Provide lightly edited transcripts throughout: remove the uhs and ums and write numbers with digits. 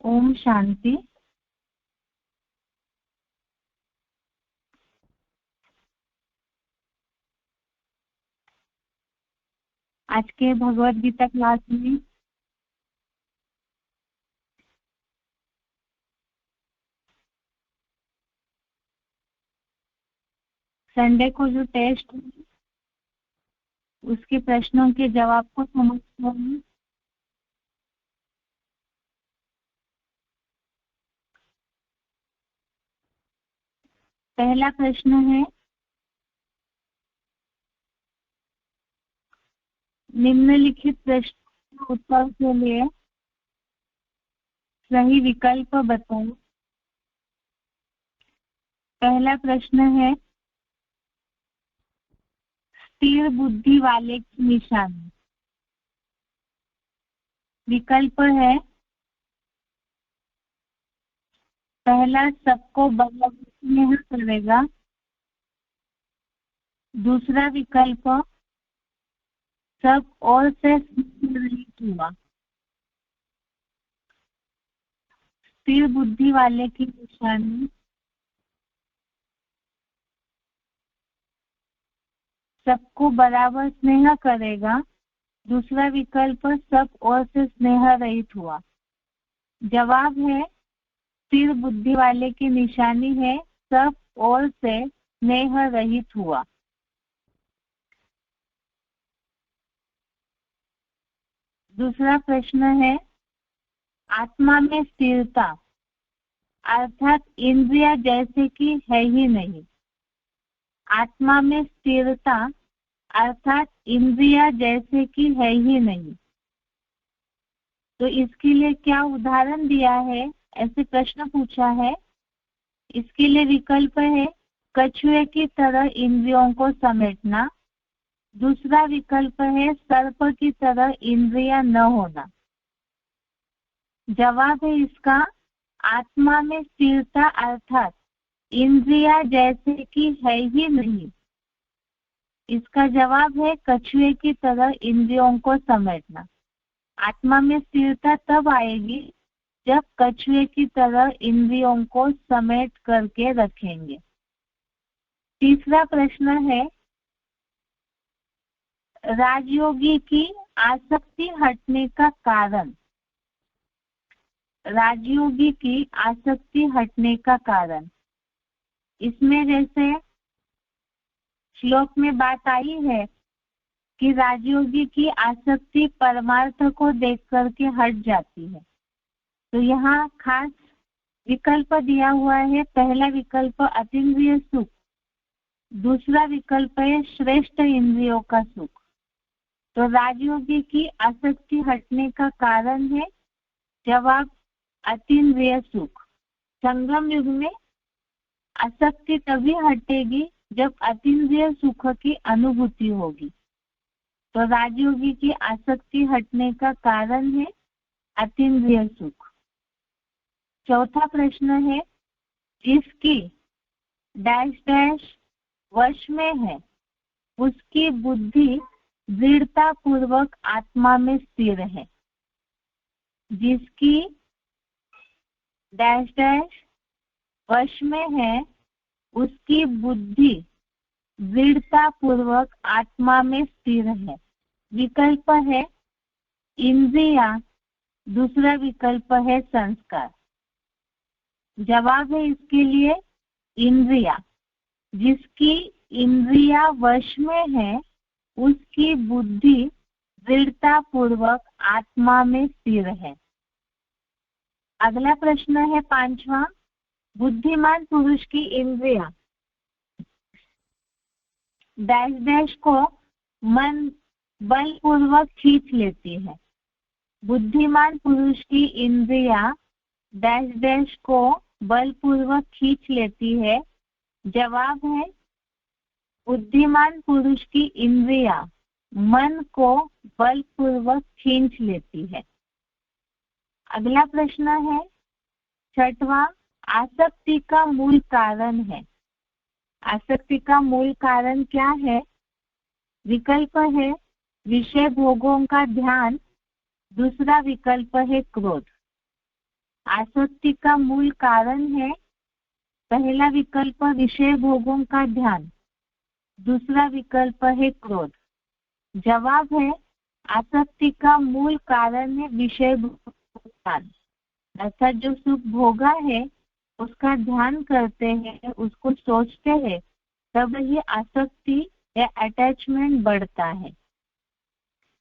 ओम शांति। आज के भगवत गीता क्लास में संडे को जो टेस्ट उसके प्रश्नों के जवाब को समझते हैं। पहला प्रश्न है, निम्नलिखित प्रश्न के उत्तर के लिए सही विकल्प बताओ। पहला प्रश्न है, स्थिर बुद्धि वाले की निशानी। विकल्प है, पहला सबको बराबर स्नेह करेगा। दूसरा विकल्प सब और से रहित हुआ। स्थिर बुद्धि वाले की निशानी सबको बराबर स्नेह करेगा। दूसरा विकल्प सब और से स्नेह रहित हुआ। जवाब है, स्थिर बुद्धि वाले की निशानी है सब और से स्नेह रहित हुआ। दूसरा प्रश्न है, आत्मा में स्थिरता अर्थात इंद्रिय जैसे कि है ही नहीं। आत्मा में स्थिरता अर्थात इंद्रिय जैसे कि है ही नहीं। तो इसके लिए क्या उदाहरण दिया है, ऐसे प्रश्न पूछा है। इसके लिए विकल्प है, कछुए की तरह इंद्रियों को समेटना। दूसरा विकल्प है, सर्प की तरह इंद्रियां न होना। जवाब है इसका, आत्मा में स्थिरता अर्थात इंद्रिया जैसे कि है ही नहीं। इसका जवाब है कछुए की तरह इंद्रियों को समेटना। आत्मा में स्थिरता तब आएगी जब कछुए की तरह इंद्रियों को समेट करके रखेंगे। तीसरा प्रश्न है, राजयोगी की आसक्ति हटने का कारण। राजयोगी की आसक्ति हटने का कारण, इसमें जैसे श्लोक में बात आई है कि राजयोगी की आसक्ति परमार्थ को देख करके हट जाती है। तो यहाँ खास विकल्प दिया हुआ है। पहला विकल्प अतीन्द्रिय सुख, दूसरा विकल्प है श्रेष्ठ इंद्रियों का सुख। तो राजयोगी की आसक्ति हटने का कारण है जवाब अतीन्द्रिय सुख। संगम युग में आसक्ति तभी हटेगी जब अतीन्द्रिय सुख की अनुभूति होगी। तो राजयोगी की आसक्ति हटने का कारण है अतीन्द्रिय सुख। चौथा प्रश्न है, जिसकी डैश डैश वश में है उसकी बुद्धि दृढ़ता पूर्वक आत्मा में स्थिर है। जिसकी डैश डैश वश में है उसकी बुद्धि दृढ़ता पूर्वक आत्मा में स्थिर है। विकल्प है इंद्रिया, दूसरा विकल्प है संस्कार। जवाब है इसके लिए इंद्रिया। जिसकी इंद्रिया वश में है उसकी बुद्धि दृढ़ता पूर्वक आत्मा में स्थिर है। अगला प्रश्न है पांचवा, बुद्धिमान पुरुष की इंद्रिया डैश डैश को मन बलपूर्वक खींच लेती है। बुद्धिमान पुरुष की इंद्रिया डैश डैश को बलपूर्वक खींच लेती है। जवाब है, बुद्धिमान पुरुष की इंद्रिया मन को बलपूर्वक खींच लेती है। अगला प्रश्न है छठवां, आसक्ति का मूल कारण है। आसक्ति का मूल कारण क्या है? विकल्प है विषय भोगों का ध्यान, दूसरा विकल्प है क्रोध। आसक्ति का मूल कारण है पहला विकल्प विषय भोगों का ध्यान, दूसरा विकल्प है क्रोध। जवाब है आसक्ति का मूल कारण है विषय भोग, अर्थात जो सुख भोगा है उसका ध्यान करते हैं, उसको सोचते हैं, तब ये आसक्ति या अटैचमेंट बढ़ता है।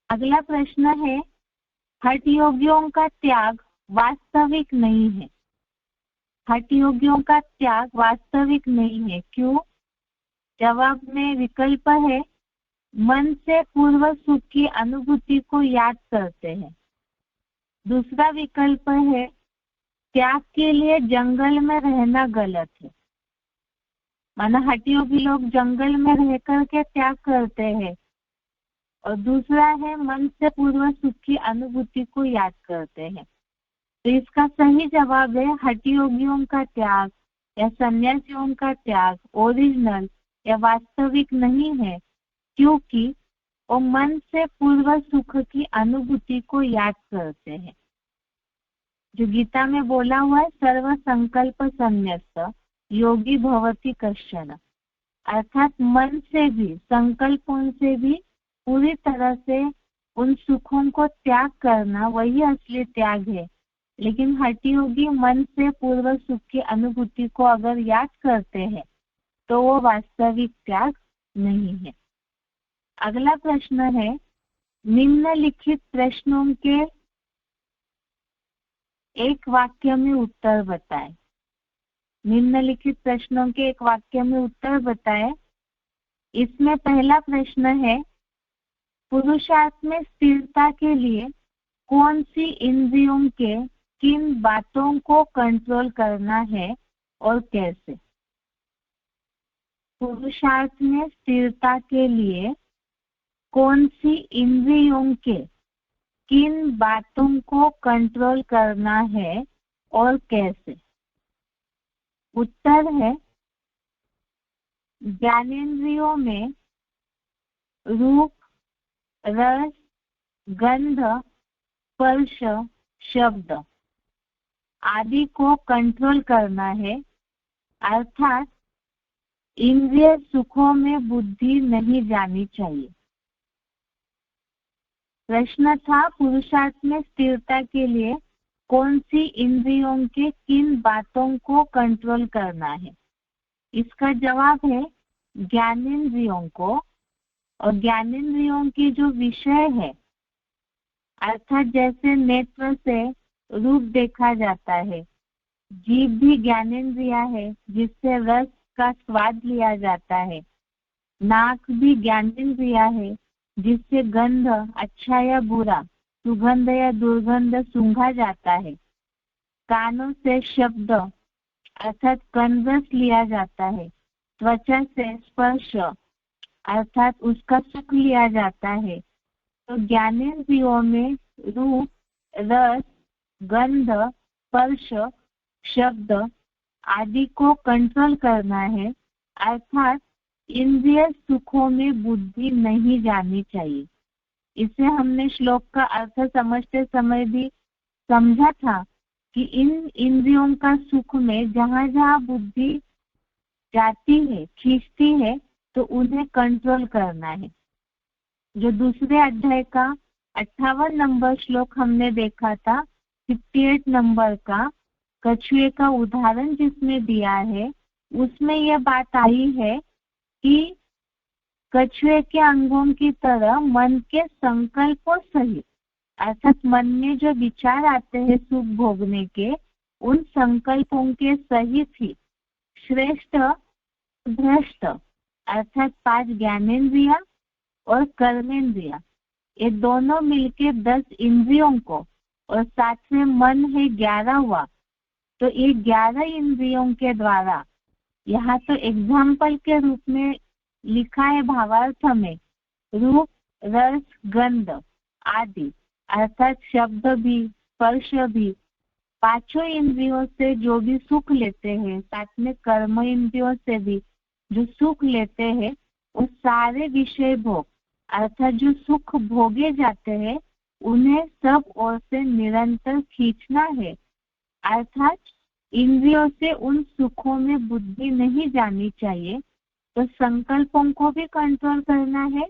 अगला प्रश्न है हठ योगियों का त्याग वास्तविक नहीं है। हठ योगियों का त्याग वास्तविक नहीं है, क्यों? जवाब में विकल्प है मन से पूर्व सुख की अनुभूति को याद करते हैं। दूसरा विकल्प है त्याग के लिए जंगल में रहना गलत है, माना हठ योगी लोग जंगल में रह करके त्याग करते हैं। और दूसरा है मन से पूर्व सुख की अनुभूति को याद करते हैं। तो इसका सही जवाब है हठ योगियों का त्याग या सन्यासियों का त्याग ओरिजिनल या वास्तविक नहीं है, क्योंकि वो मन से पूर्व सुख की अनुभूति को याद करते हैं। जो गीता में बोला हुआ है सर्व संकल्प संन्यस्त योगी भवति कश्चन, अर्थात मन से भी संकल्पों से भी पूरी तरह से उन सुखों को त्याग करना वही असली त्याग है। लेकिन हठ योगी मन से पूर्व सुख की अनुभूति को अगर याद करते हैं तो वो वास्तविक त्याग नहीं है। अगला प्रश्न है निम्नलिखित प्रश्नों के एक वाक्य में उत्तर बताएं। निम्नलिखित प्रश्नों के एक वाक्य में उत्तर बताएं। इसमें पहला प्रश्न है पुरुषार्थ में स्थिरता के लिए कौन सी इंद्रियों के किन बातों को कंट्रोल करना है और कैसे? पुरुषार्थ में स्थिरता के लिए कौन सी इंद्रियों के किन बातों को कंट्रोल करना है और कैसे? उत्तर है ज्ञानेंद्रियों में रूप, रस, गंध, स्पर्श, शब्द आदि को कंट्रोल करना है, अर्थात इंद्रिय सुखों में बुद्धि नहीं जानी चाहिए। प्रश्न था पुरुषार्थ में स्थिरता के लिए कौन सी इंद्रियों के किन बातों को कंट्रोल करना है। इसका जवाब है ज्ञानेंद्रियों को। और ज्ञानेंद्रियों की जो विषय है, अर्थात जैसे नेत्र से रूप देखा जाता है, जीभ भी ज्ञानेंद्रिया है जिससे रस का स्वाद लिया जाता है, नाक भी ज्ञानेंद्रिया है जिससे गंध अच्छा या बुरा, सुगंध या दुर्गंध सूंघा जाता है, कानों से शब्द अर्थात कनरस लिया जाता है, त्वचा से स्पर्श अर्थात उसका सुख लिया जाता है। तो ज्ञानेंद्रियों में रूप, रस, गंध, स्पर्श, शब्द आदि को कंट्रोल करना है, अर्थात इंद्रिय सुखों में बुद्धि नहीं जानी चाहिए। इसे हमने श्लोक का अर्थ समझते समय भी समझा था कि इन इंद्रियों का सुख में जहाँ जहाँ बुद्धि जाती है, खींचती है, तो उन्हें कंट्रोल करना है। जो दूसरे अध्याय का 58 नंबर श्लोक हमने देखा था, 58 नंबर का कछुए का उदाहरण जिसमें दिया है, उसमें यह बात आई है कि कछुए के अंगों की तरह मन के संकल्पों सहित, अर्थात मन में जो विचार आते हैं सुख भोगने के, उन संकल्पों के सहित ही श्रेष्ठ भ्रष्ट अर्थात 5 ज्ञानेंद्रिया और कर्मेंद्रिया, ये दोनों मिलके 10 इंद्रियों को, और साथ में मन है 11 हुआ, तो ये 11 इंद्रियों के द्वारा, यहाँ तो एग्जाम्पल के रूप में लिखा है भावार्थ में, रूप, रस, गंध आदि अर्थात शब्द भी, स्पर्श भी, 5 इंद्रियों से जो भी सुख लेते हैं, साथ में कर्म इंद्रियों से भी जो सुख लेते हैं, वो सारे विषय भोग अर्थात जो सुख भोगे जाते हैं, उन्हें सब ओर से निरंतर खींचना है, अर्थात इंद्रियों से उन सुखों में बुद्धि नहीं जानी चाहिए, तो संकल्पों को भी कंट्रोल करना है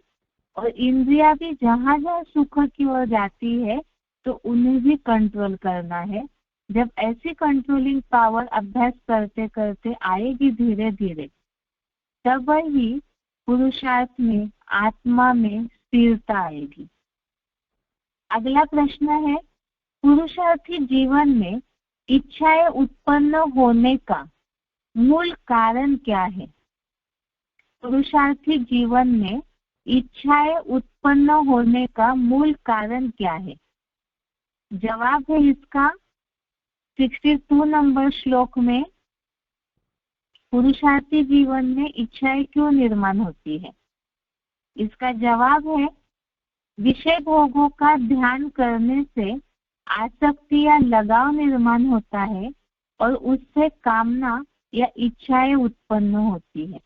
और इंद्रिया भी जहाँ जहाँ सुख की ओर जाती है तो उन्हें भी कंट्रोल करना है। जब ऐसी कंट्रोलिंग पावर अभ्यास करते करते आएगी धीरे धीरे, तब ही पुरुषार्थ में, आत्मा में स्थिरता आएगी। अगला प्रश्न है, पुरुषार्थी जीवन में इच्छाएं उत्पन्न होने का मूल कारण क्या है? पुरुषार्थी जीवन में इच्छाएं उत्पन्न होने का मूल कारण क्या है? जवाब है इसका 62 नंबर श्लोक में, पुरुषार्थी जीवन में इच्छाएं क्यों निर्माण होती है? इसका जवाब है, विषय भोगों का ध्यान करने से आसक्ति या लगाव निर्माण होता है और उससे कामना या इच्छाएं उत्पन्न होती है।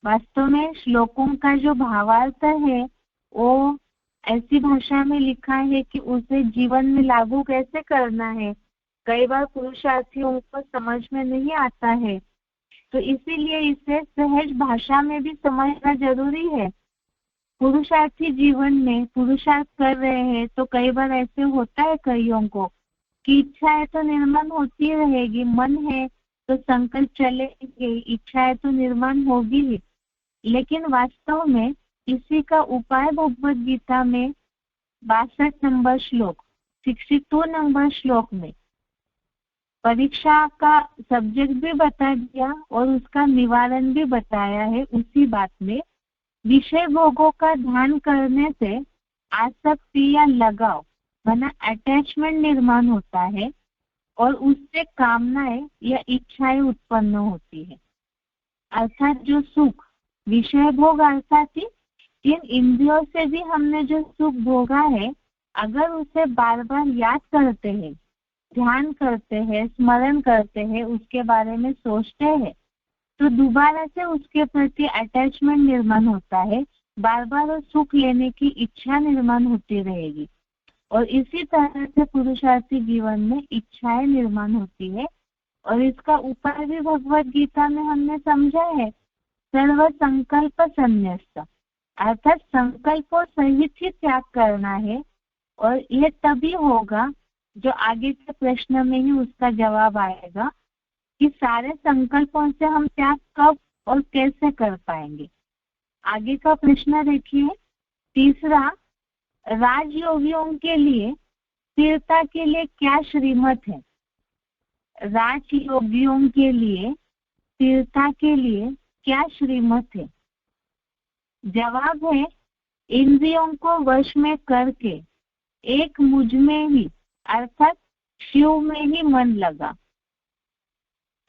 वास्तव में श्लोकों का जो भावार्थ है वो ऐसी भाषा में लिखा है कि उसे जीवन में लागू कैसे करना है, कई बार पुरुषार्थियों को समझ में नहीं आता है, तो इसीलिए इसे सहज भाषा में भी समझना जरूरी है। पुरुषार्थी जीवन में पुरुषार्थ कर रहे हैं तो कई बार ऐसे होता है कईयों को कि इच्छाएं तो निर्माण होती रहेगी, मन है तो संकल्प चलेंगे, इच्छाएं तो निर्माण होगी ही, लेकिन वास्तव में इसी का उपाय भगवद गीता में 62 नंबर श्लोक 62 नंबर श्लोक में परीक्षा का सब्जेक्ट भी बता दिया और उसका निवारण भी बताया है। उसी बात में विषय भोगों का ध्यान करने से आसक्ति या लगाव बना अटैचमेंट निर्माण होता है और उससे कामनाएं या इच्छाएं उत्पन्न होती है। अर्थात जो सुख विषय भोग अर्थात इन इंद्रियों से भी हमने जो सुख भोगा है, अगर उसे बार बार याद करते हैं, ध्यान करते हैं, स्मरण करते हैं, उसके बारे में सोचते हैं, तो दोबारा से उसके प्रति अटैचमेंट निर्माण होता है, बार बार सुख लेने की इच्छा निर्माण होती रहेगी और इसी तरह से पुरुषार्थी जीवन में इच्छाएं निर्माण होती है। और इसका उपाय भी भगवद गीता में हमने समझा है, सर्व संकल्प संन्यास, अर्थात संकल्पों सहित ही त्याग करना है और यह तभी होगा, जो आगे के प्रश्न में ही उसका जवाब आएगा कि सारे संकल्पों से हम त्याग कब और कैसे कर पाएंगे। आगे का प्रश्न देखिए, तीसरा, राजयोगियों के लिए स्थिरता के लिए क्या श्रीमत है? राजयोगियों के लिए स्थिरता के लिए क्या श्रीमत है? जवाब है, इंद्रियों को वश में करके एक मुझ में ही अर्थात शिव में ही मन लगा।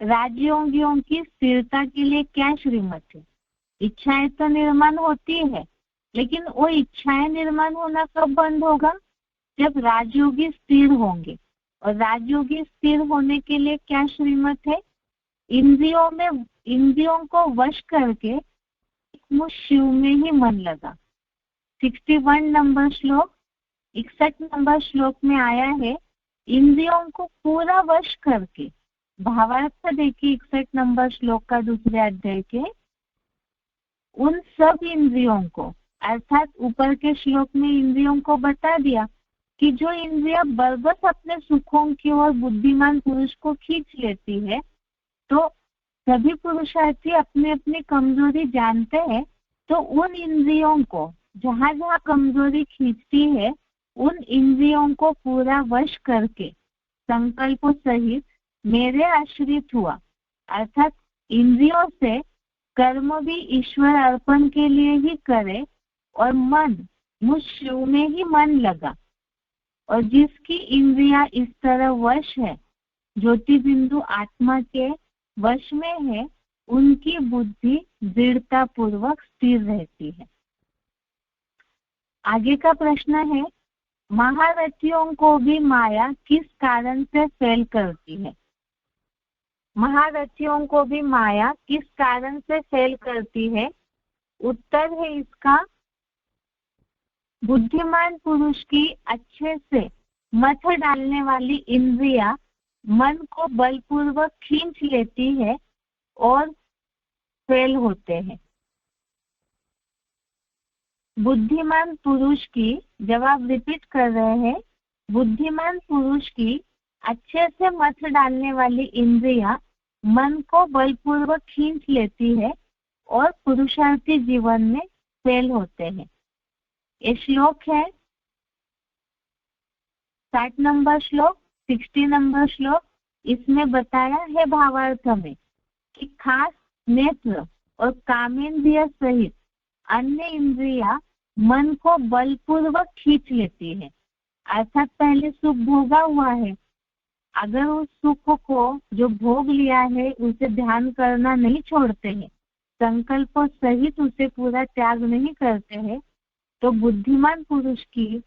राजयोगियों की स्थिरता के लिए क्या श्रीमत है? इच्छाएं तो निर्माण होती है, लेकिन वो इच्छाएं निर्माण होना कब बंद होगा? जब राजयोगी स्थिर होंगे। और राजयोगी स्थिर होने के लिए क्या श्रीमत है? इंद्रियों को वश करके मुझ शिव में ही मन लगा। 61 नंबर श्लोक 61 नंबर श्लोक में आया है, इंद्रियों को पूरा वश करके। भावार्थ देखिए 61 नंबर श्लोक का दूसरे अध्याय के, उन सब इंद्रियों को, अर्थात ऊपर के श्लोक में इंद्रियों को बता दिया कि जो इंद्रिया बरबस अपने सुखों की ओर बुद्धिमान पुरुष को खींच लेती है, तो सभी पुरुषार्थी अपनी अपनी कमजोरी जानते हैं, तो उन इंद्रियों को जहाँ जहाँ कमजोरी खींचती है, उन इंद्रियों को पूरा वश करके संकल्पों सहित मेरे आश्रित हुआ। अर्थात इंद्रियों से कर्म भी ईश्वर अर्पण के लिए ही करे और मन मुझ शिव में ही मन लगा। और जिसकी इंद्रिया इस तरह वश है, ज्योति बिंदु आत्मा के वश में है, उनकी बुद्धि दृढ़ता पूर्वक स्थिर रहती है। आगे का प्रश्न है, महारथियों को भी माया किस कारण से फेल करती है? महारथियों को भी माया किस कारण से फेल करती है? उत्तर है इसका, बुद्धिमान पुरुष की अच्छे से मथ डालने वाली इंद्रिया मन को बलपूर्वक खींच लेती है और फेल होते हैं। बुद्धिमान पुरुष की, जवाब रिपीट कर रहे हैं, बुद्धिमान पुरुष की अच्छे से मथ डालने वाली इंद्रिया मन को बलपूर्वक खींच लेती है और पुरुषार्थी जीवन में फेल होते हैं। ये श्लोक है 60 नंबर श्लोक, 60 नंबर श्लोक। इसमें बताया है भावार्थ में कि खास नेत्र और कामेंद्रिय सहित अन्य इंद्रिया मन को बलपूर्वक खींच लेती है। अर्थात पहले सुख भोगा हुआ है, अगर उस सुख को जो भोग लिया है उसे ध्यान करना नहीं छोड़ते हैं, संकल्प सहित उसे पूरा त्याग नहीं करते हैं, तो बुद्धिमान पुरुष की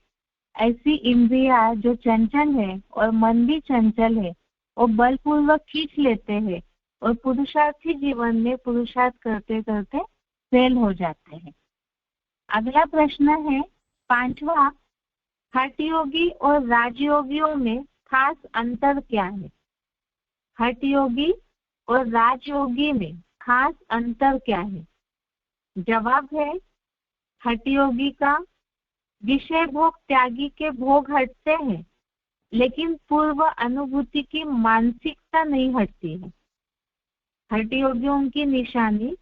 ऐसी इंद्रिया जो चंचल है और मन भी चंचल है, वो बलपूर्वक खींच लेते हैं और पुरुषार्थी जीवन में पुरुषार्थ करते करते फेल हो जाते हैं। अगला प्रश्न है 5वां, हठ योगी और राजयोगियों में खास अंतर क्या है? हठ योगी और राजयोगी में खास अंतर क्या है? जवाब है, हठ योगी का विषय भोग त्यागी के भोग हटते हैं, लेकिन पूर्व अनुभूति की मानसिकता नहीं हटती है। हठ योगियों की निशानी,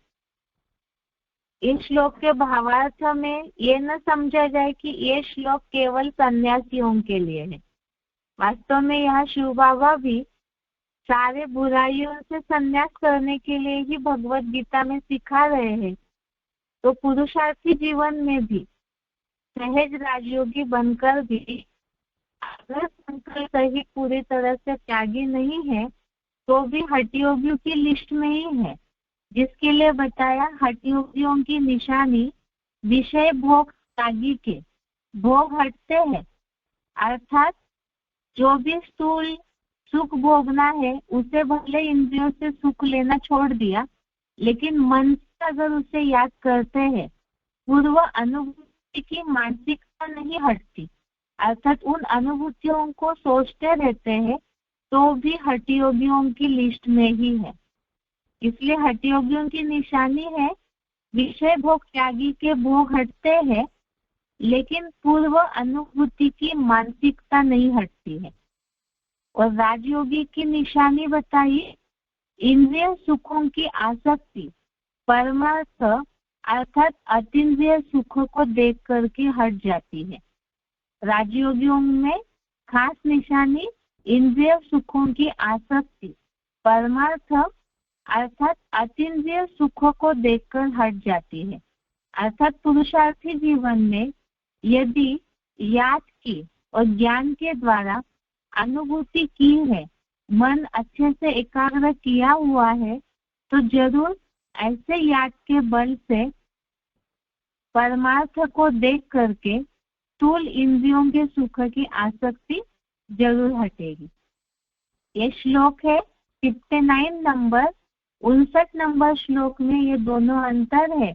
इस श्लोक के भावार्थ में ये न समझा जाए कि ये श्लोक केवल सन्यासियों के लिए है। वास्तव में यह शिव बाबा भी सारे बुराइयों से संन्यास करने के लिए ही भगवत गीता में सिखा रहे हैं। तो पुरुषार्थी जीवन में भी सहज राजयोगी बनकर भी अगर संकल्प ही पूरी तरह से त्यागी नहीं है तो भी हठ योगियों की लिस्ट में ही है, जिसके लिए बताया हठ योगियों की निशानी विषय भोग त्यागी के भोग हटते हैं। अर्थात जो भी स्थूल सुख भोगना है उसे भले इंद्रियों से सुख लेना छोड़ दिया, लेकिन मन से अगर उसे याद करते हैं, पूर्व अनुभूति की मानसिकता नहीं हटती, अर्थात उन अनुभूतियों को सोचते रहते हैं, तो भी हठ योगियों की लिस्ट में ही है। इसलिए हठ योगियों की निशानी है विषय भोग त्यागी के भोग हटते हैं, लेकिन पूर्व अनुभूति की मानसिकता नहीं हटती है। और राजयोगी की निशानी बताइए, इंद्रिय सुखों की आसक्ति परमार्थ अर्थात अतीन्द्रिय सुखों को देख करके हट जाती है। राजयोगियों में खास निशानी इंद्रिय सुखों की आसक्ति परमार्थ अर्थात अतीन्द्रिय सुखों को देखकर हट जाती है। अर्थात पुरुषार्थी जीवन में यदि याद की और ज्ञान के द्वारा अनुभूति की है, मन अच्छे से एकाग्र किया हुआ है, तो जरूर ऐसे याद के बल से परमार्थ को देख करके स्थूल इंद्रियों के सुख की आसक्ति जरूर हटेगी। ये श्लोक है 59 नंबर। 59 नंबर श्लोक में ये दोनों अंतर है,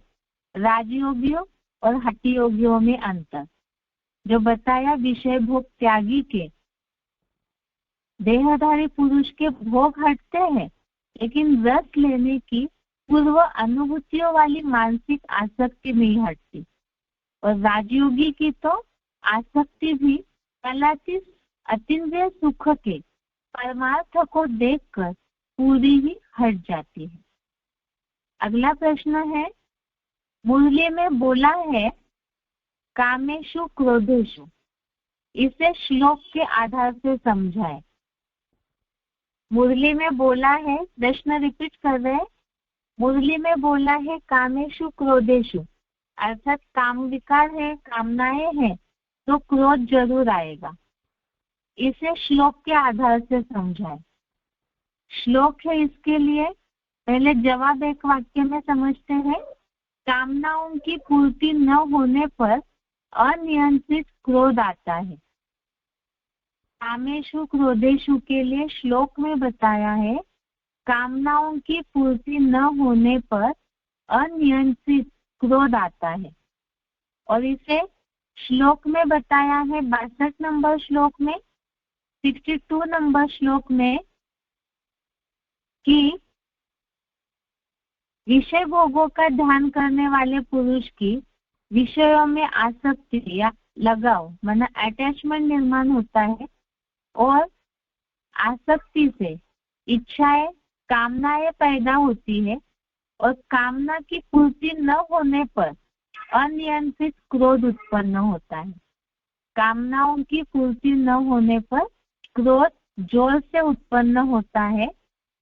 राजयोगियों और हठ योगियों में अंतर, जो बताया विषय भोग त्यागी के देहधारी पुरुष के भोग हटते हैं, लेकिन रस लेने की पूर्व अनुभूतियों वाली मानसिक आसक्ति नहीं हटती। और राजयोगी की तो आसक्ति भी कलातीत अतीन्द्रिय सुख के परमार्थ को देखकर पूरी ही हट जाती है। अगला प्रश्न है, मुरली में बोला है कामेषु क्रोधेषु, इसे श्लोक के आधार से समझाए। मुरली में बोला है, प्रश्न रिपीट कर रहे हैं, मुरली में बोला है कामेषु क्रोधेषु, अर्थात काम विकार है, कामनाएं हैं, तो क्रोध जरूर आएगा। इसे श्लोक के आधार से समझाए। श्लोक है इसके लिए, पहले जवाब एक वाक्य में समझते हैं। कामनाओं की पूर्ति न होने पर अनियंत्रित क्रोध आता है। कामेषु क्रोधेषु के लिए श्लोक में बताया है कामनाओं की पूर्ति न होने पर अनियंत्रित क्रोध आता है। और इसे श्लोक में बताया है 62 नंबर श्लोक में, 62 नंबर श्लोक में कि विषय भोगों का ध्यान करने वाले पुरुष की विषयों में आसक्ति या लगाव माना अटैचमेंट निर्माण होता है और आसक्ति से इच्छाएं कामनाएं पैदा होती है और कामना की पूर्ति न होने पर अनियंत्रित क्रोध उत्पन्न होता है। कामनाओं की पूर्ति न होने पर क्रोध जोर से उत्पन्न होता है।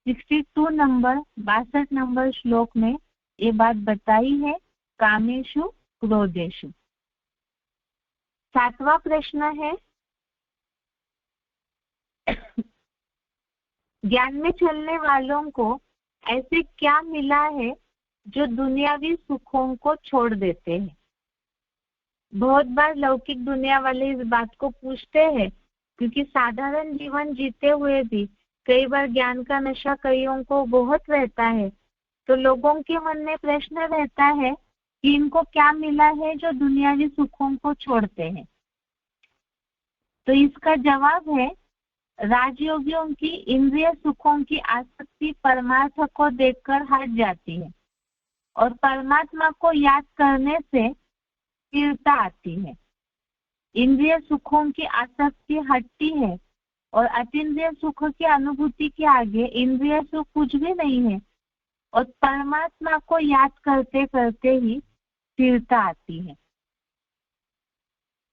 62 नंबर 62 नंबर श्लोक में ये बात बताई है, कामेषु क्रोधेषु। 7वां प्रश्न है, ज्ञान में चलने वालों को ऐसे क्या मिला है जो दुनियावी सुखों को छोड़ देते हैं। बहुत बार लौकिक दुनिया वाले इस बात को पूछते हैं, क्योंकि साधारण जीवन जीते हुए भी कई बार ज्ञान का नशा कईयों को बहुत रहता है, तो लोगों के मन में प्रश्न रहता है कि इनको क्या मिला है जो दुनियावी सुखों को छोड़ते हैं। तो इसका जवाब है, राजयोगियों की इंद्रिय सुखों की आसक्ति परमार्थ को देखकर हट जाती है और परमात्मा को याद करने से स्थिरता आती है। इंद्रिय सुखों की आसक्ति हटती है और अतीन्द्रिय सुख की अनुभूति के आगे इंद्रिय सुख कुछ भी नहीं है और परमात्मा को याद करते करते ही स्थिरता आती है।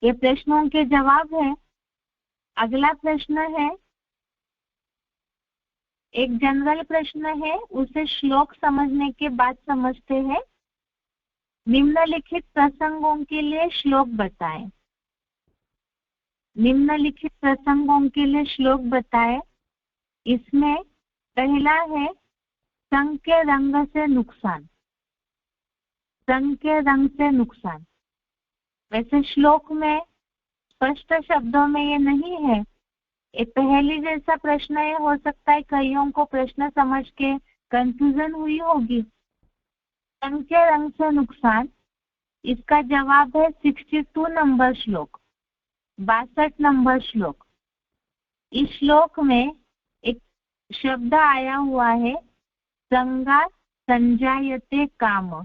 ये प्रश्नों के जवाब है। अगला प्रश्न है, एक जनरल प्रश्न है, उसे श्लोक समझने के बाद समझते हैं। निम्नलिखित प्रसंगों के लिए श्लोक बताएं। निम्नलिखित प्रसंगों के लिए श्लोक बताएं। इसमें पहला है संग के रंग से नुकसान। संग के रंग से नुकसान। वैसे श्लोक में स्पष्ट शब्दों में ये नहीं है, ये पहले जैसा प्रश्न ये हो सकता है कईयों को प्रश्न समझ के कंफ्यूजन हुई होगी। संग के रंग से नुकसान, इसका जवाब है 62 नंबर श्लोक, 62 नंबर श्लोक। इस श्लोक में एक शब्द आया हुआ है, संगात संजायते कामः,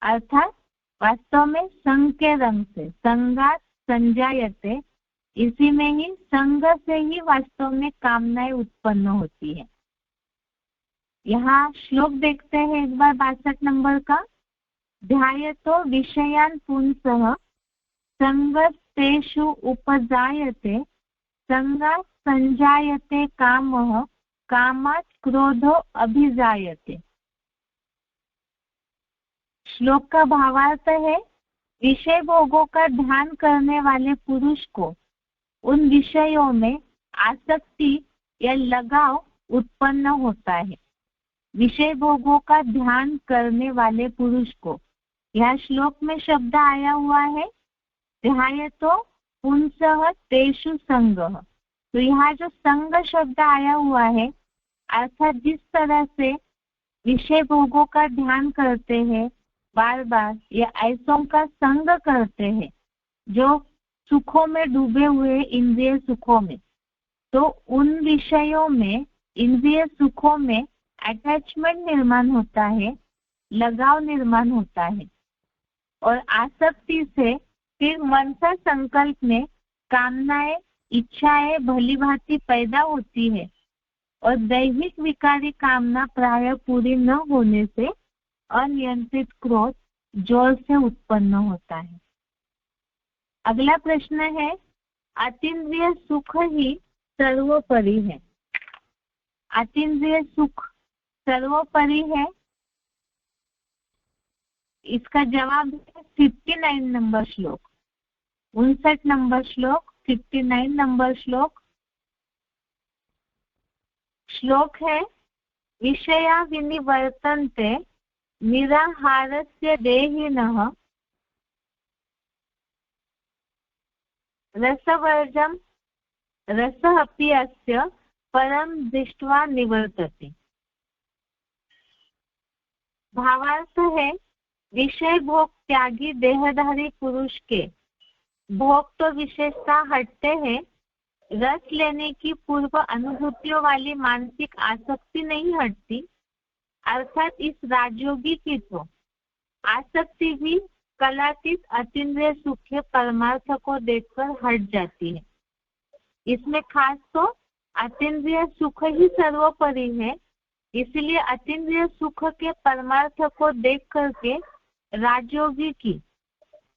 अर्थात वास्तव में संग के रंग से, संगात संजायते, इसी में ही संग से ही वास्तव में कामनाएं उत्पन्न होती है। यहाँ श्लोक देखते हैं एक बार 62 नंबर का। ध्यायतो विषयान् पुंसः संगस्तेषु उपजायते संगात् संजायते कामः कामात् क्रोधो अभिजायते। श्लोक का भावार्थ है, विषय भोगों का ध्यान करने वाले पुरुष को उन विषयों में आसक्ति या लगाव उत्पन्न होता है। विषय भोगों का ध्यान करने वाले पुरुष को, यह श्लोक में शब्द आया हुआ है ध्यायतो पुंसः तेषु संगः। तो यहाँ जो संग शब्द आया हुआ है, अर्थात जिस तरह से विषय भोगों का ध्यान करते हैं बार बार, या ऐसों का संग करते हैं जो सुखों में डूबे हुए इंद्रिय सुखों में, तो उन विषयों में इंद्रिय सुखों में अटैचमेंट निर्माण होता है, लगाव निर्माण होता है और आसक्ति से फिर मनसा संकल्प में कामनाएं इच्छाएं भली भांति पैदा होती है और दैहिक विकारी कामना प्राय पूरी न होने से अनियंत्रित क्रोध जोर से उत्पन्न होता है। अगला प्रश्न है, अतीन्द्रिय सुख ही सर्वोपरि है। अतीन्द्रिय सुख सर्वोपरि है, इसका जवाब है 59 नंबर श्लोक, 59 नंबर श्लोक, 59 नंबर श्लोक। श्लोक है, विषया विनिवर्तन्ते निराहारस्य देहिनः रसवर्जम रसः अपि अस्य परम दृष्ट्वा निवर्तते। भावार्थ है, विषय भोग त्यागी देहधारी पुरुष के भोग तो विशेषता हटते हैं रस लेने की पूर्व अनुभूतियों वाली मानसिक आसक्ति नहीं हटती, अर्थात इस राजयोगी की तो आसक्ति भी कलातीत अतीन्द्रिय सुख के परमार्थ को देखकर हट जाती है। इसमें खास तो अतीन्द्रिय सुख ही सर्वोपरि है, इसलिए अतीन्द्रिय सुख के परमार्थ को देख करके राजयोगी की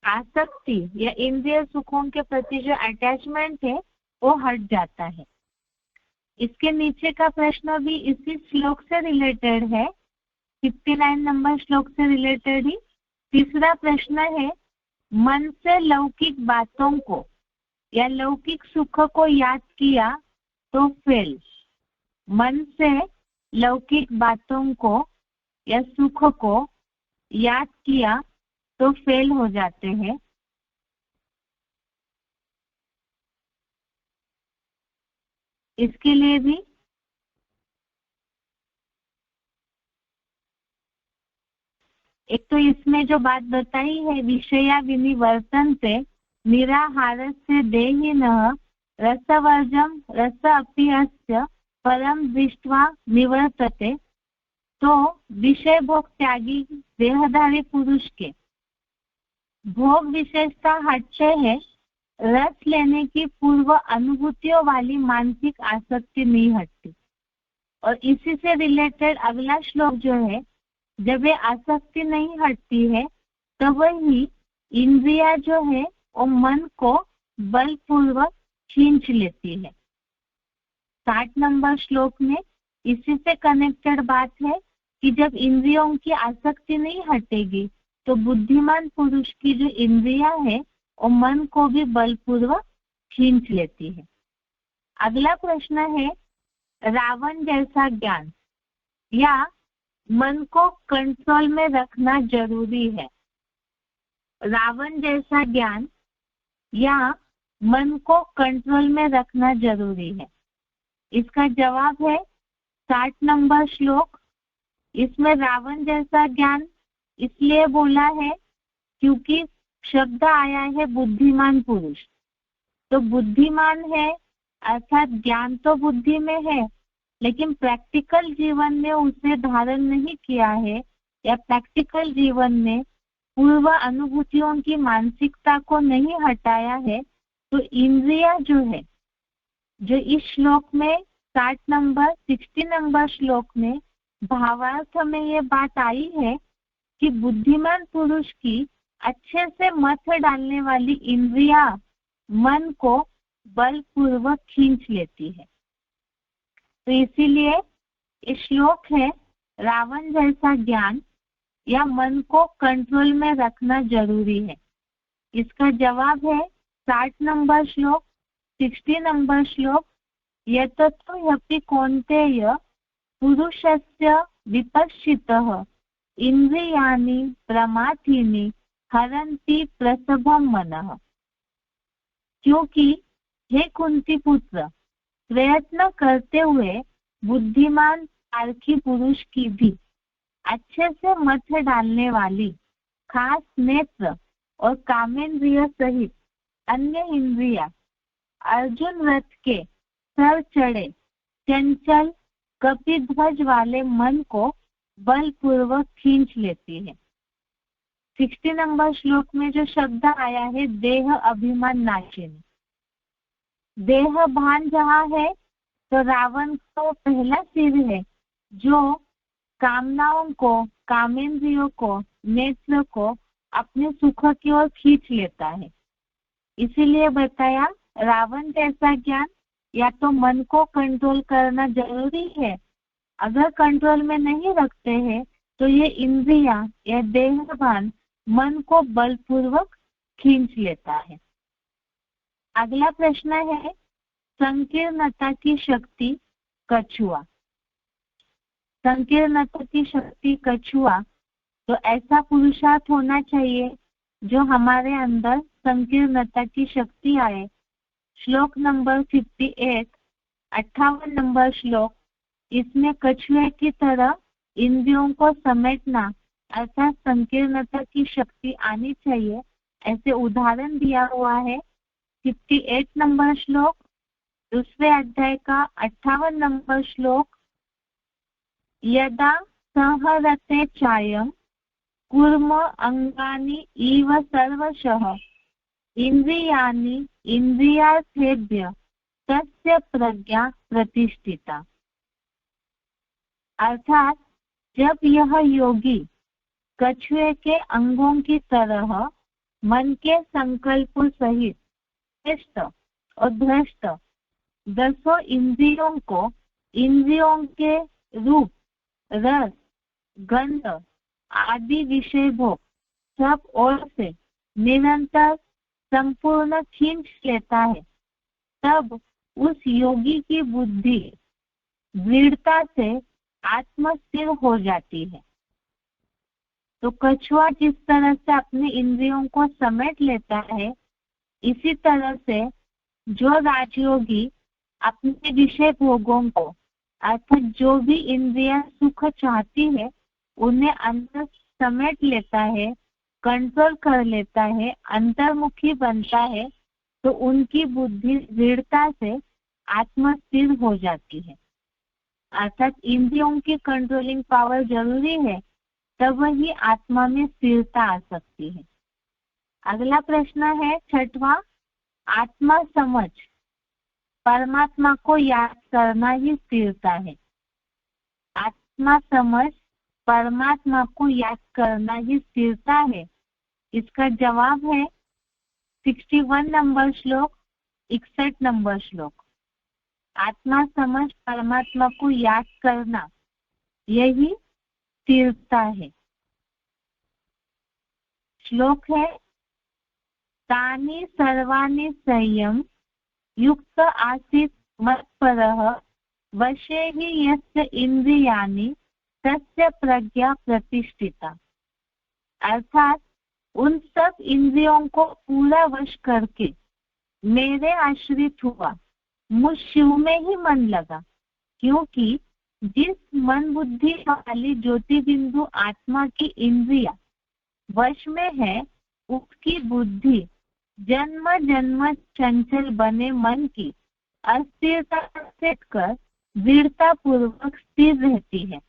आसक्ति या इंद्रिय सुखों के प्रति जो अटैचमेंट है वो हट जाता है। इसके नीचे का प्रश्न भी इसी श्लोक से रिलेटेड है, 59 नंबर श्लोक से रिलेटेड ही। तीसरा प्रश्न है, मन से लौकिक बातों को या लौकिक सुख को याद किया तो फेल। मन से लौकिक बातों को या सुख को याद किया तो फेल हो जाते हैं। इसके लिए भी एक तो इसमें जो बात बताई है, विषया विनिवर्तन से निराहार से देहिनः रसवर्जम रस अप्यस्य परम दृष्ट्वा निवर्तते, तो विषय भोग त्यागी देहधारी पुरुष के भोग विशेषता हटते है, रस लेने की पूर्व अनुभूतियों वाली मानसिक आसक्ति नहीं हटती। और इसी से रिलेटेड अगला श्लोक जो है, जब ये आसक्ति नहीं हटती है तो वही इंद्रिया जो है वो मन को बलपूर्वक खींच लेती है। 60 नंबर श्लोक में इसी से कनेक्टेड बात है कि जब इंद्रियों की आसक्ति नहीं हटेगी तो बुद्धिमान पुरुष की जो इंद्रिया है वो मन को भी बलपूर्वक खींच लेती है। अगला प्रश्न है, रावण जैसा ज्ञान या मन को कंट्रोल में रखना जरूरी है। रावण जैसा ज्ञान या मन को कंट्रोल में रखना जरूरी है। इसका जवाब है 60 नंबर श्लोक। इसमें रावण जैसा ज्ञान इसलिए बोला है क्योंकि शब्द आया है बुद्धिमान पुरुष। तो बुद्धिमान है अर्थात ज्ञान तो बुद्धि में है, लेकिन प्रैक्टिकल जीवन में उसे धारण नहीं किया है या प्रैक्टिकल जीवन में पूर्व अनुभूतियों की मानसिकता को नहीं हटाया है। तो इंद्रिया जो है, जो इस श्लोक में 60 नंबर श्लोक में भावार्थ में ये बात आई है कि बुद्धिमान पुरुष की अच्छे से मत डालने वाली इंद्रिया मन को बलपूर्वक खींच लेती है। तो इसीलिए ये श्लोक है, रावण जैसा ज्ञान या मन को कंट्रोल में रखना जरूरी है। इसका जवाब है 60 नंबर श्लोक। 60 नंबर श्लोक, यततो ह्यपि कौन्तेय पुरुषस्य विपश्चितः इंद्रियाणि प्रमाथीनि हरन्ति प्रसभं मनः। क्योंकि हे कुंती पुत्र, प्रयत्न करते हुए बुद्धिमान पारखी पुरुष की भी अच्छे से मत डालने वाली खास नेत्र और कामेंद्रिय सहित अन्य इंद्रिया अर्जुन रथ के सर चढ़े चंचल कपिध्वज वाले मन को बलपूर्वक खींच लेती है। 60 नंबर श्लोक में जो शब्द आया है देह अभिमान नाशिनी, देह भान जहाँ है तो रावण को पहला सिर है जो कामनाओं को, कामेंद्रियों को, नेत्र को अपने सुख की ओर खींच लेता है। इसीलिए बताया रावण जैसा ज्ञान या तो मन को कंट्रोल करना जरूरी है, अगर कंट्रोल में नहीं रखते हैं तो ये इंद्रिया या देहभान मन को बलपूर्वक खींच लेता है। अगला प्रश्न है, संकीर्णता की शक्ति कछुआ। संकीर्णता की शक्ति कछुआ, तो ऐसा पुरुषार्थ होना चाहिए जो हमारे अंदर संकीर्णता की शक्ति आए। श्लोक नंबर 58, 58 नंबर श्लोक, इसमें कछुए की तरह इंद्रियों को समेटना अर्थात संकीर्णता की शक्ति आनी चाहिए, ऐसे उदाहरण दिया हुआ है। 58 नंबर श्लोक, दूसरे अध्याय का 58 नंबर श्लोक, यदा संहरते चायं कुर्म अंगानि इव सर्वशः इंद्रियाणि इंद्रियार्थेभ्य तस्य प्रज्ञा प्रतिष्ठिता। अर्थात जब यह योगी कछुए के अंगों की तरह मन के संकल्पों सहित भ्रष्ट और भ्रष्ट दसों इंद्रियों को इंद्रियों के रूप, रस, गंध आदि विषय भोग सब ओर से निरंतर संपूर्ण खींच लेता है, तब उस योगी की बुद्धि दृढ़ता से आत्मस्थिर हो जाती है। तो कछुआ जिस तरह से अपने इंद्रियों को समेट लेता है, इसी तरह से जो राजयोगी अपने विषय भोगों को अर्थात जो भी इंद्रियां सुख चाहती है उन्हें अंदर समेट लेता है, कंट्रोल कर लेता है, अंतर्मुखी बनता है, तो उनकी बुद्धि दृढ़ता से आत्मस्थिर हो जाती है। अर्थात इंद्रियों की कंट्रोलिंग पावर जरूरी है, तब वही आत्मा में स्थिरता आ सकती है। अगला प्रश्न है 6वां, आत्मा समझ परमात्मा को याद करना ही स्थिरता है। आत्मा समझ परमात्मा को याद करना ही स्थिरता है। इसका जवाब है 61 नंबर श्लोक, 61 नंबर श्लोक। आत्मा समझ परमात्मा को याद करना यही स्थिरता है। श्लोक है, तानि सर्वाणि संयम युक्त आसीत् मत्परः वशे हि यस्य इंद्रियाणि तस्य प्रज्ञा प्रतिष्ठिता। अर्थात उन सब इंद्रियों को पूरा वश करके मेरे आश्रित हुआ, मुझ शिव में ही मन लगा, क्योंकि जिस मन बुद्धि वाली ज्योति बिंदु आत्मा की इंद्रिया वश में है, उसकी बुद्धि जन्म जन्म चंचल बने मन की अस्थिरता से कर दृढ़ता पूर्वक स्थिर रहती है।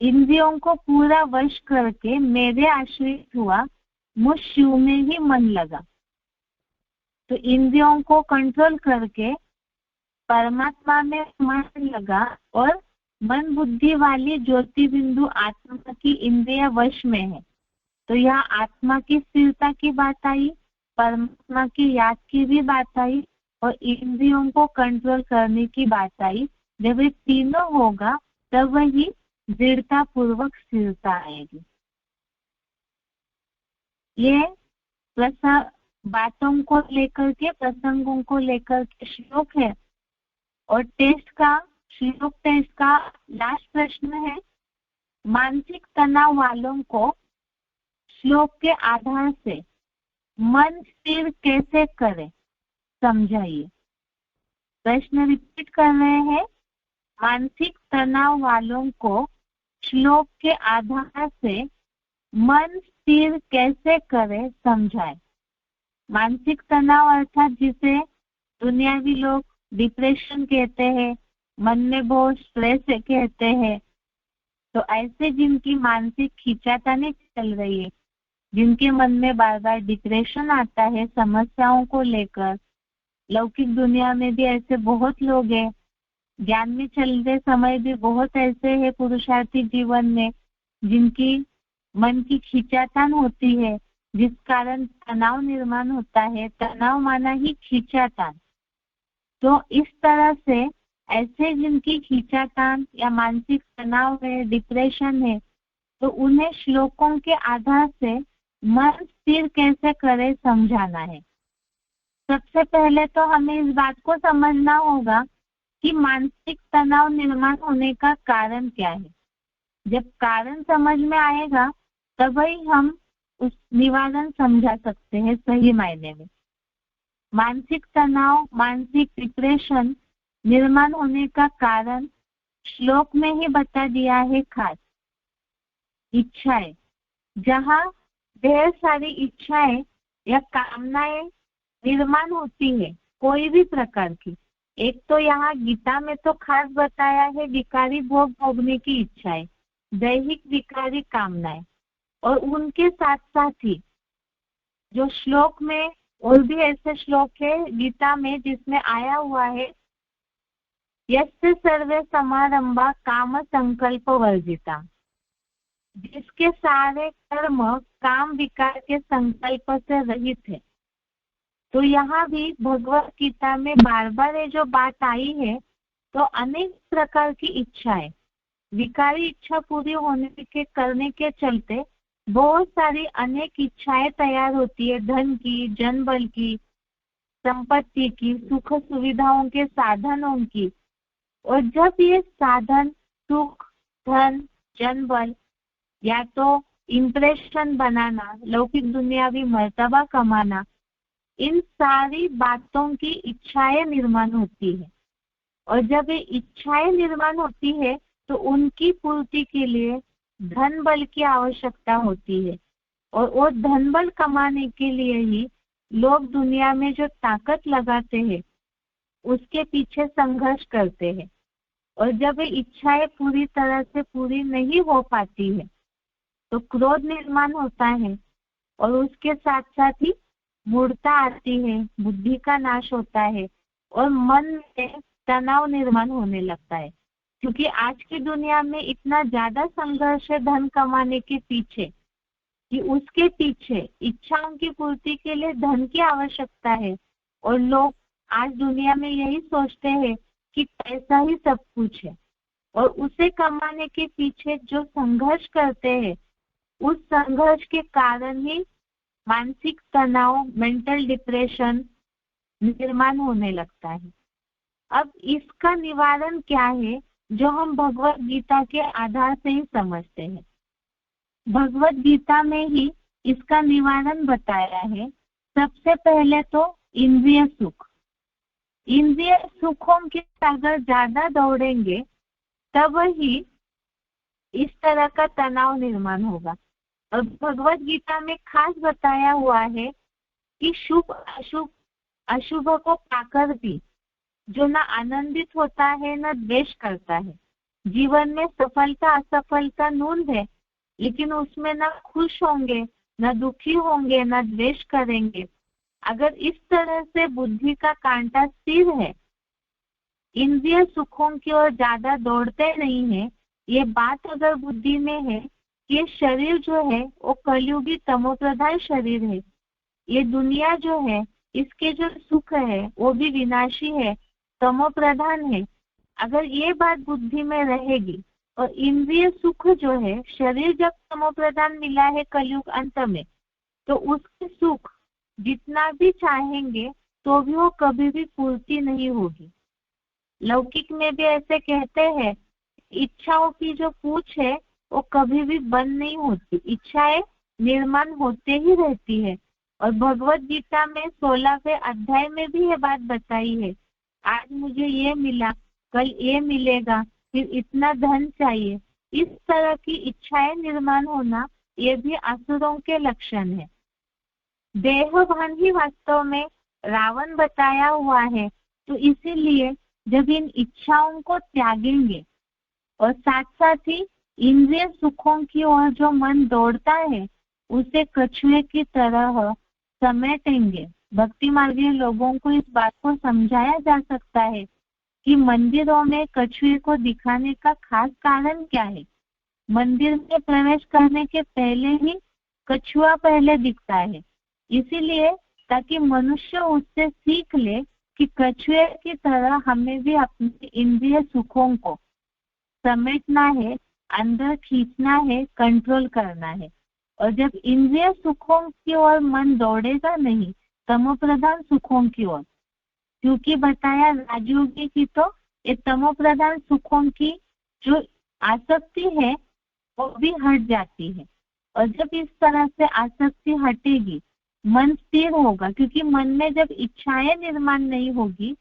इंद्रियों को पूरा वश करके मेरे आश्रित हुआ, मुझ शिव में ही मन लगा। तो इंद्रियों को कंट्रोल करके परमात्मा में मन लगा और मन बुद्धि वाली ज्योति बिंदु आत्मा की इंद्रिया वश में है। तो यहाँ आत्मा की स्थिरता की बात आई, परमात्मा की याद की भी बात आई और इंद्रियों को कंट्रोल करने की बात आई। जब ये तीनों होगा तब वही दृढ़ता पूर्वक स्थिरता आएगी। ये बातों को लेकर के, प्रसंगों को लेकर के श्लोक है। और श्लोक टेस्ट का लास्ट प्रश्न है, मानसिक तनाव वालों को श्लोक के आधार से मन स्थिर कैसे करें, समझाइए। प्रश्न रिपीट कर रहे हैं, मानसिक तनाव वालों को श्लोक के आधार से मन स्थिर कैसे करें, समझाएं। मानसिक तनाव अर्थात जिसे दुनियावी लोग डिप्रेशन कहते हैं, मन में बहुत स्ट्रेस कहते हैं। तो ऐसे जिनकी मानसिक खींचातानी चल रही है, जिनके मन में बार बार डिप्रेशन आता है समस्याओं को लेकर, लौकिक दुनिया में भी ऐसे बहुत लोग हैं, ज्ञान में चलते समय भी बहुत ऐसे हैं पुरुषार्थी जीवन में जिनकी मन की खींचातान होती है, जिस कारण तनाव निर्माण होता है। तनाव माना ही खींचातान। तो इस तरह से ऐसे जिनकी खींचातान या मानसिक तनाव है, डिप्रेशन है, तो उन्हें श्लोकों के आधार से मन स्थिर कैसे करे समझाना है। सबसे पहले तो हमें इस बात को समझना होगा कि मानसिक तनाव निर्माण होने का कारण क्या है। जब कारण समझ में आएगा तभी हम उस निवारण समझा सकते हैं सही मायने में। मानसिक तनाव, मानसिक डिप्रेशन निर्माण होने का कारण श्लोक में ही बता दिया है। खास इच्छाएं, जहाँ ढेर सारी इच्छाएं या कामनाएं निर्माण होती है, कोई भी प्रकार की। एक तो यहाँ गीता में तो खास बताया है विकारी भोग भोगने की इच्छाएं, दैहिक विकारी कामनाएं, और उनके साथ साथ ही जो श्लोक में और भी ऐसे श्लोक है गीता में जिसमें आया हुआ है यस्य सर्वे समारंभा काम संकल्प वर्जिता, जिसके सारे कर्म काम विकार के संकल्प से रहित है। तो यहाँ भी भगवत गीता में बार बार ये जो बात आई है, तो अनेक प्रकार की इच्छाएं, विकारी इच्छा पूरी होने के करने के चलते बहुत सारी अनेक इच्छाएं तैयार होती है, धन की, जनबल की, संपत्ति की, सुख सुविधाओं के साधनों की। और जब ये साधन, सुख, धन, जनबल या तो इम्प्रेशन बनाना, लौकिक दुनियावी मर्तबा कमाना, इन सारी बातों की इच्छाएं निर्माण होती है। और जब ये इच्छाएं निर्माण होती है तो उनकी पूर्ति के लिए धन बल की आवश्यकता होती है। और वो धन बल कमाने के लिए ही लोग दुनिया में जो ताकत लगाते हैं उसके पीछे संघर्ष करते हैं। और जब ये इच्छाएं पूरी तरह से पूरी नहीं हो पाती है तो क्रोध निर्माण होता है, और उसके साथ साथ ही मूर्छा आती है, बुद्धि का नाश होता है, और मन में तनाव निर्माण होने लगता है। क्योंकि आज की दुनिया में इतना ज्यादा संघर्ष है धन कमाने के पीछे कि उसके पीछे इच्छाओं की पूर्ति के लिए धन की आवश्यकता है। और लोग आज दुनिया में यही सोचते हैं कि पैसा ही सब कुछ है, और उसे कमाने के पीछे जो संघर्ष करते हैं उस संघर्ष के कारण ही मानसिक तनाव, मेंटल डिप्रेशन निर्माण होने लगता है। अब इसका निवारण क्या है जो हम भगवत गीता के आधार से ही समझते हैं। भगवत गीता में ही इसका निवारण बताया है। सबसे पहले तो इंद्रिय सुख, इंद्रिय सुखों के अगर ज्यादा दौड़ेंगे तब ही इस तरह का तनाव निर्माण होगा। और भगवत गीता में खास बताया हुआ है कि शुभ अशुभ, अशुभ को पाकर भी जो न आनंदित होता है न द्वेष करता है। जीवन में सफलता असफलता नून है, लेकिन उसमें न खुश होंगे, न दुखी होंगे, न द्वेष करेंगे। अगर इस तरह से बुद्धि का कांटा स्थिर है, इंद्रिय सुखों की ओर ज्यादा दौड़ते नहीं है, ये बात अगर बुद्धि में है, ये शरीर जो है वो कलयुगी तमोप्रधान शरीर है, ये दुनिया जो है इसके जो सुख है वो भी विनाशी है, तमोप्रधान है। अगर ये बात बुद्धि में रहेगी और इंद्रिय सुख जो है, शरीर जब तमोप्रधान मिला है कलयुग अंत में, तो उसके सुख जितना भी चाहेंगे तो भी वो कभी भी पूर्ति नहीं होगी। लौकिक में भी ऐसे कहते हैं, इच्छाओं की जो पूछ है वो कभी भी बंद नहीं होती, इच्छाएं निर्माण होते ही रहती है। और भगवत गीता में 16वें अध्याय में भी ये बात बताई है, आज मुझे ये मिला, कल ये मिलेगा, फिर इतना धन चाहिए। इस तरह की इच्छाएं निर्माण होना ये भी असुरों के लक्षण है। देहभान ही वास्तव में रावण बताया हुआ है। तो इसीलिए जब इन इच्छाओं को त्यागेंगे और साथ साथ ही इंद्रिय सुखों की ओर जो मन दौड़ता है उसे कछुए की तरह समेटेंगे। भक्ति मार्गीय लोगों को इस बात को समझाया जा सकता है कि मंदिरों में कछुए को दिखाने का खास कारण क्या है। मंदिर में प्रवेश करने के पहले ही कछुआ पहले दिखता है, इसीलिए ताकि मनुष्य उससे सीख ले कि कछुए की तरह हमें भी अपने इंद्रिय सुखों को समेटना है, अंदर खींचना है, कंट्रोल करना है। और जब इंद्रिय सुखों की ओर मन दौड़ेगा नहीं, तमोप्रधान सुखों की ओर, क्योंकि बताया राजयोगी की तो ये तमोप्रधान सुखों की जो आसक्ति है वो भी हट जाती है। और जब इस तरह से आसक्ति हटेगी, मन स्थिर होगा, क्योंकि मन में जब इच्छाएं निर्माण नहीं होगी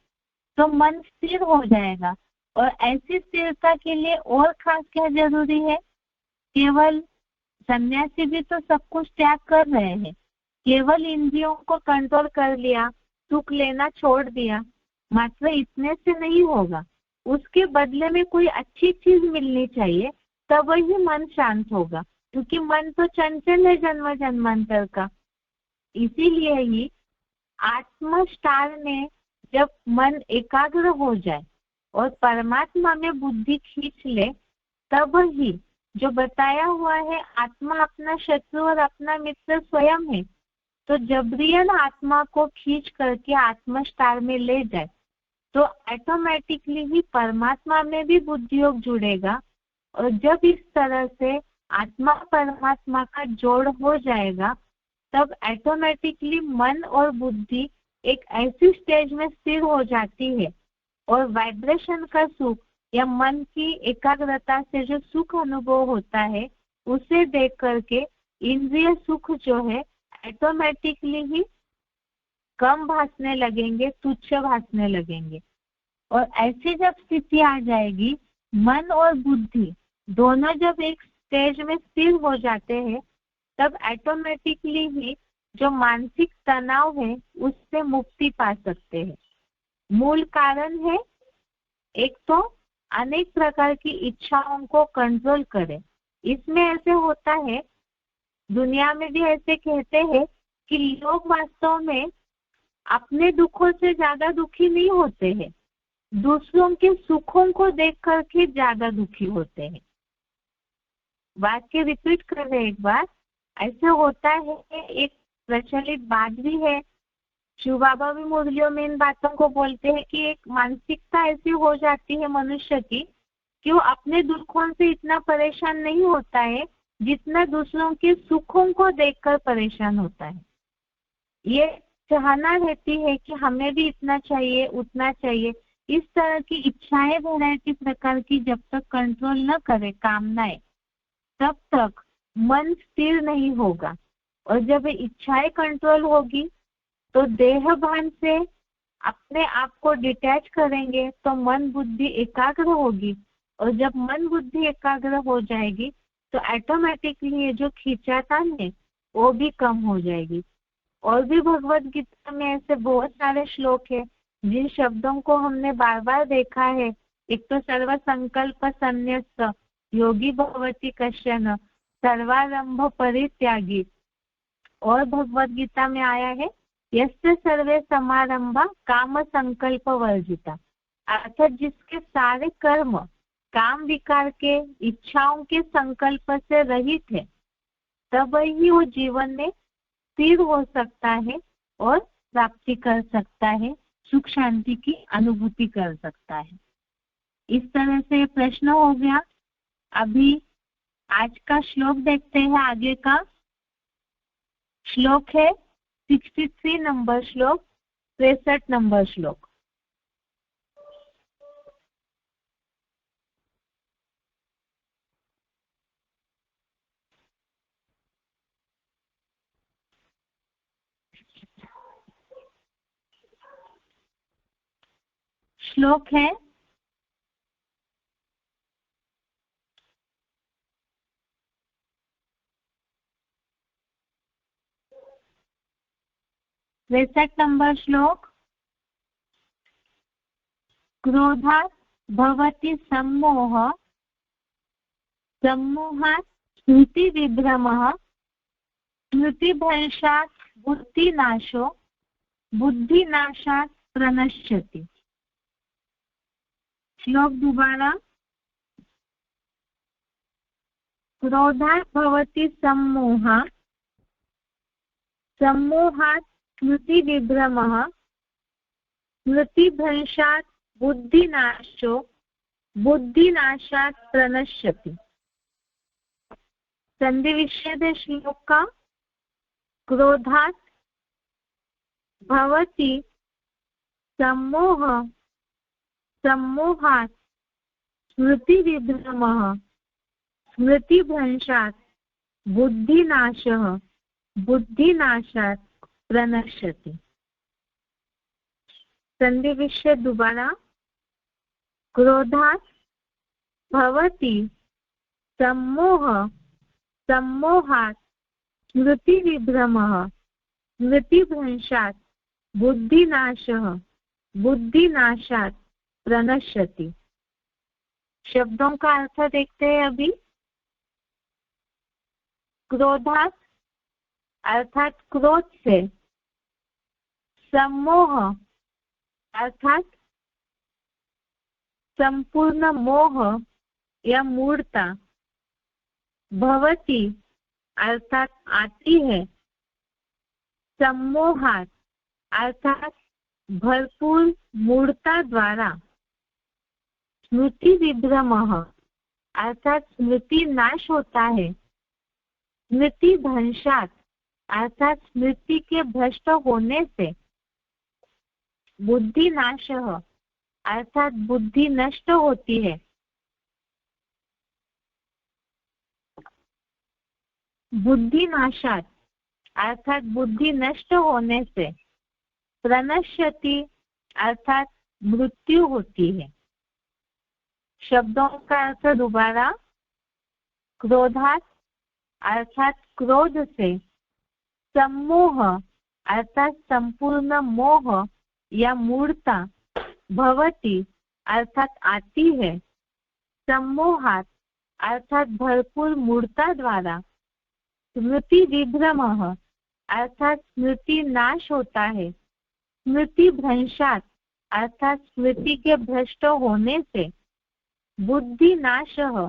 तो मन स्थिर हो जाएगा। और ऐसी स्थिरता के लिए और खास क्या जरूरी है, केवल सन्यासी भी तो सब कुछ त्याग कर रहे हैं, केवल इंद्रियों को कंट्रोल कर लिया, सुख लेना छोड़ दिया, मात्र इतने से नहीं होगा, उसके बदले में कोई अच्छी चीज मिलनी चाहिए, तब ही मन शांत होगा, क्योंकि मन तो चंचल है जन्म जन्मांतर का। इसीलिए ही आत्मस्टार में जब मन एकाग्र हो जाए और परमात्मा में बुद्धि खींच ले, तब ही जो बताया हुआ है आत्मा अपना शत्रु और अपना मित्र स्वयं है, तो जबरियन आत्मा को खींच करके आत्मस्टार में ले जाए तो ऑटोमेटिकली ही परमात्मा में भी बुद्धि योग जुड़ेगा। और जब इस तरह से आत्मा परमात्मा का जोड़ हो जाएगा, तब ऑटोमेटिकली मन और बुद्धि एक ऐसी स्टेज में स्थिर हो जाती है और वाइब्रेशन का सुख या मन की एकाग्रता से जो सुख अनुभव होता है, उसे देख करके इंद्रिय सुख जो है ऑटोमेटिकली ही कम भासने लगेंगे, तुच्छ भासने लगेंगे। और ऐसी जब स्थिति आ जाएगी, मन और बुद्धि दोनों जब एक स्टेज में स्थिर हो जाते हैं, तब ऑटोमेटिकली ही जो मानसिक तनाव है उससे मुक्ति पा सकते हैं। मूल कारण है एक तो अनेक प्रकार की इच्छाओं को कंट्रोल करें। इसमें ऐसे होता है, दुनिया में भी ऐसे कहते हैं कि लोग वास्तव में अपने दुखों से ज्यादा दुखी नहीं होते हैं, दूसरों के सुखों को देख करके ज्यादा दुखी होते हैं। वाक्य रिपीट कर रहे एक बार, ऐसा होता है। एक प्रचलित बात भी है, शिव बाबा भी मुरलियों में इन बातों को बोलते हैं कि एक मानसिकता ऐसी हो जाती है मनुष्य की कि वो अपने दुखों से इतना परेशान नहीं होता है जितना दूसरों के सुखों को देखकर परेशान होता है। ये चाहना रहती है कि हमें भी इतना चाहिए, उतना चाहिए। इस तरह की इच्छाएं वैरायटी प्रकार की जब तक कंट्रोल न करे कामनाएं, तब तक मन स्थिर नहीं होगा। और जब इच्छाएं कंट्रोल होगी तो देह भान से अपने आप को डिटैच करेंगे, तो मन बुद्धि एकाग्र होगी। और जब मन बुद्धि एकाग्र हो जाएगी तो ऑटोमेटिकली ये जो खींचातान है वो भी कम हो जाएगी। और भी भगवत गीता में ऐसे बहुत सारे श्लोक है जिन शब्दों को हमने बार बार देखा है। एक तो सर्व संकल्प संन्यस्त योगी भवति कश्चन सर्वारंभ परित्यागी, और भगवत गीता में आया है यस्य सर्वे समारंभा काम संकल्प वर्जिता, अर्थात जिसके सारे कर्म काम विकार के इच्छाओं के संकल्प से रहित है, तब ही वो जीवन में स्थिर हो सकता है और प्राप्ति कर सकता है, सुख शांति की अनुभूति कर सकता है। इस तरह से प्रश्न हो गया। अभी आज का श्लोक देखते हैं। आगे का श्लोक है 63 नंबर श्लोक, 63 नंबर श्लोक। श्लोक है नंबर श्लोक। क्रोधात् भवति सम्मोह, सम्मोहात् स्मृतिविभ्रमः, स्मृतिभ्रंशात् बुद्धिनाशो, बुद्धिनाशात् प्रणश्यति। श्लोक दोबारा। क्रोधात् भवति सम्मोह, सम्मोहात् स्मृतिविभ्रमः, स्मृतिभ्रंशात् बुद्धिनाशो, बुद्धिनाशात् प्रणश्यति। संधि विच्छेद श्लोक का। क्रोधात् भवति सम्मोह, सम्मोहात् स्मृतिविभ्रमः, स्मृतिभ्रंशात् बुद्धिनाशः, बुद्धिनाशात् प्रणश्यति। संधि विच्छेद दोबारा। क्रोधात् भवति सम्मोह, सम्मोहात् स्मृतिविभ्रमः, स्मृतिभ्रंशात् बुद्धिनाशः बुद्धिनाशात् प्रणश्यति। शब्दों का अर्थ देखते हैं अभी। क्रोधात् अर्थात क्रोध से, सम्मोह अर्थात संपूर्ण मोह या मूर्ता, भवति अर्थात आती है, सम्मोहात् अर्थात भरपूर मूर्ता द्वारा, स्मृति विभ्रमः अर्थात स्मृति नाश होता है, स्मृति भ्रंशात् अर्थात स्मृति के भ्रष्ट होने से, बुद्धि नाशः अर्थात बुद्धि नष्ट होती है, बुद्धि नाशात् अर्थात बुद्धि नष्ट होने से, प्रणश्यति अर्थात मृत्यु होती है। शब्दों का अर्थ दोबारा। क्रोधात् अर्थात क्रोध से, सम्मोह अर्थात संपूर्ण मोह या मूर्ता, भवति अर्थात आती है, सम्मोहात् अर्थात भरपूर मूर्ता द्वारा, स्मृति विभ्रमः अर्थात स्मृति नाश होता है, स्मृति भ्रंशात् अर्थात स्मृति के भ्रष्ट होने से, बुद्धि नाशः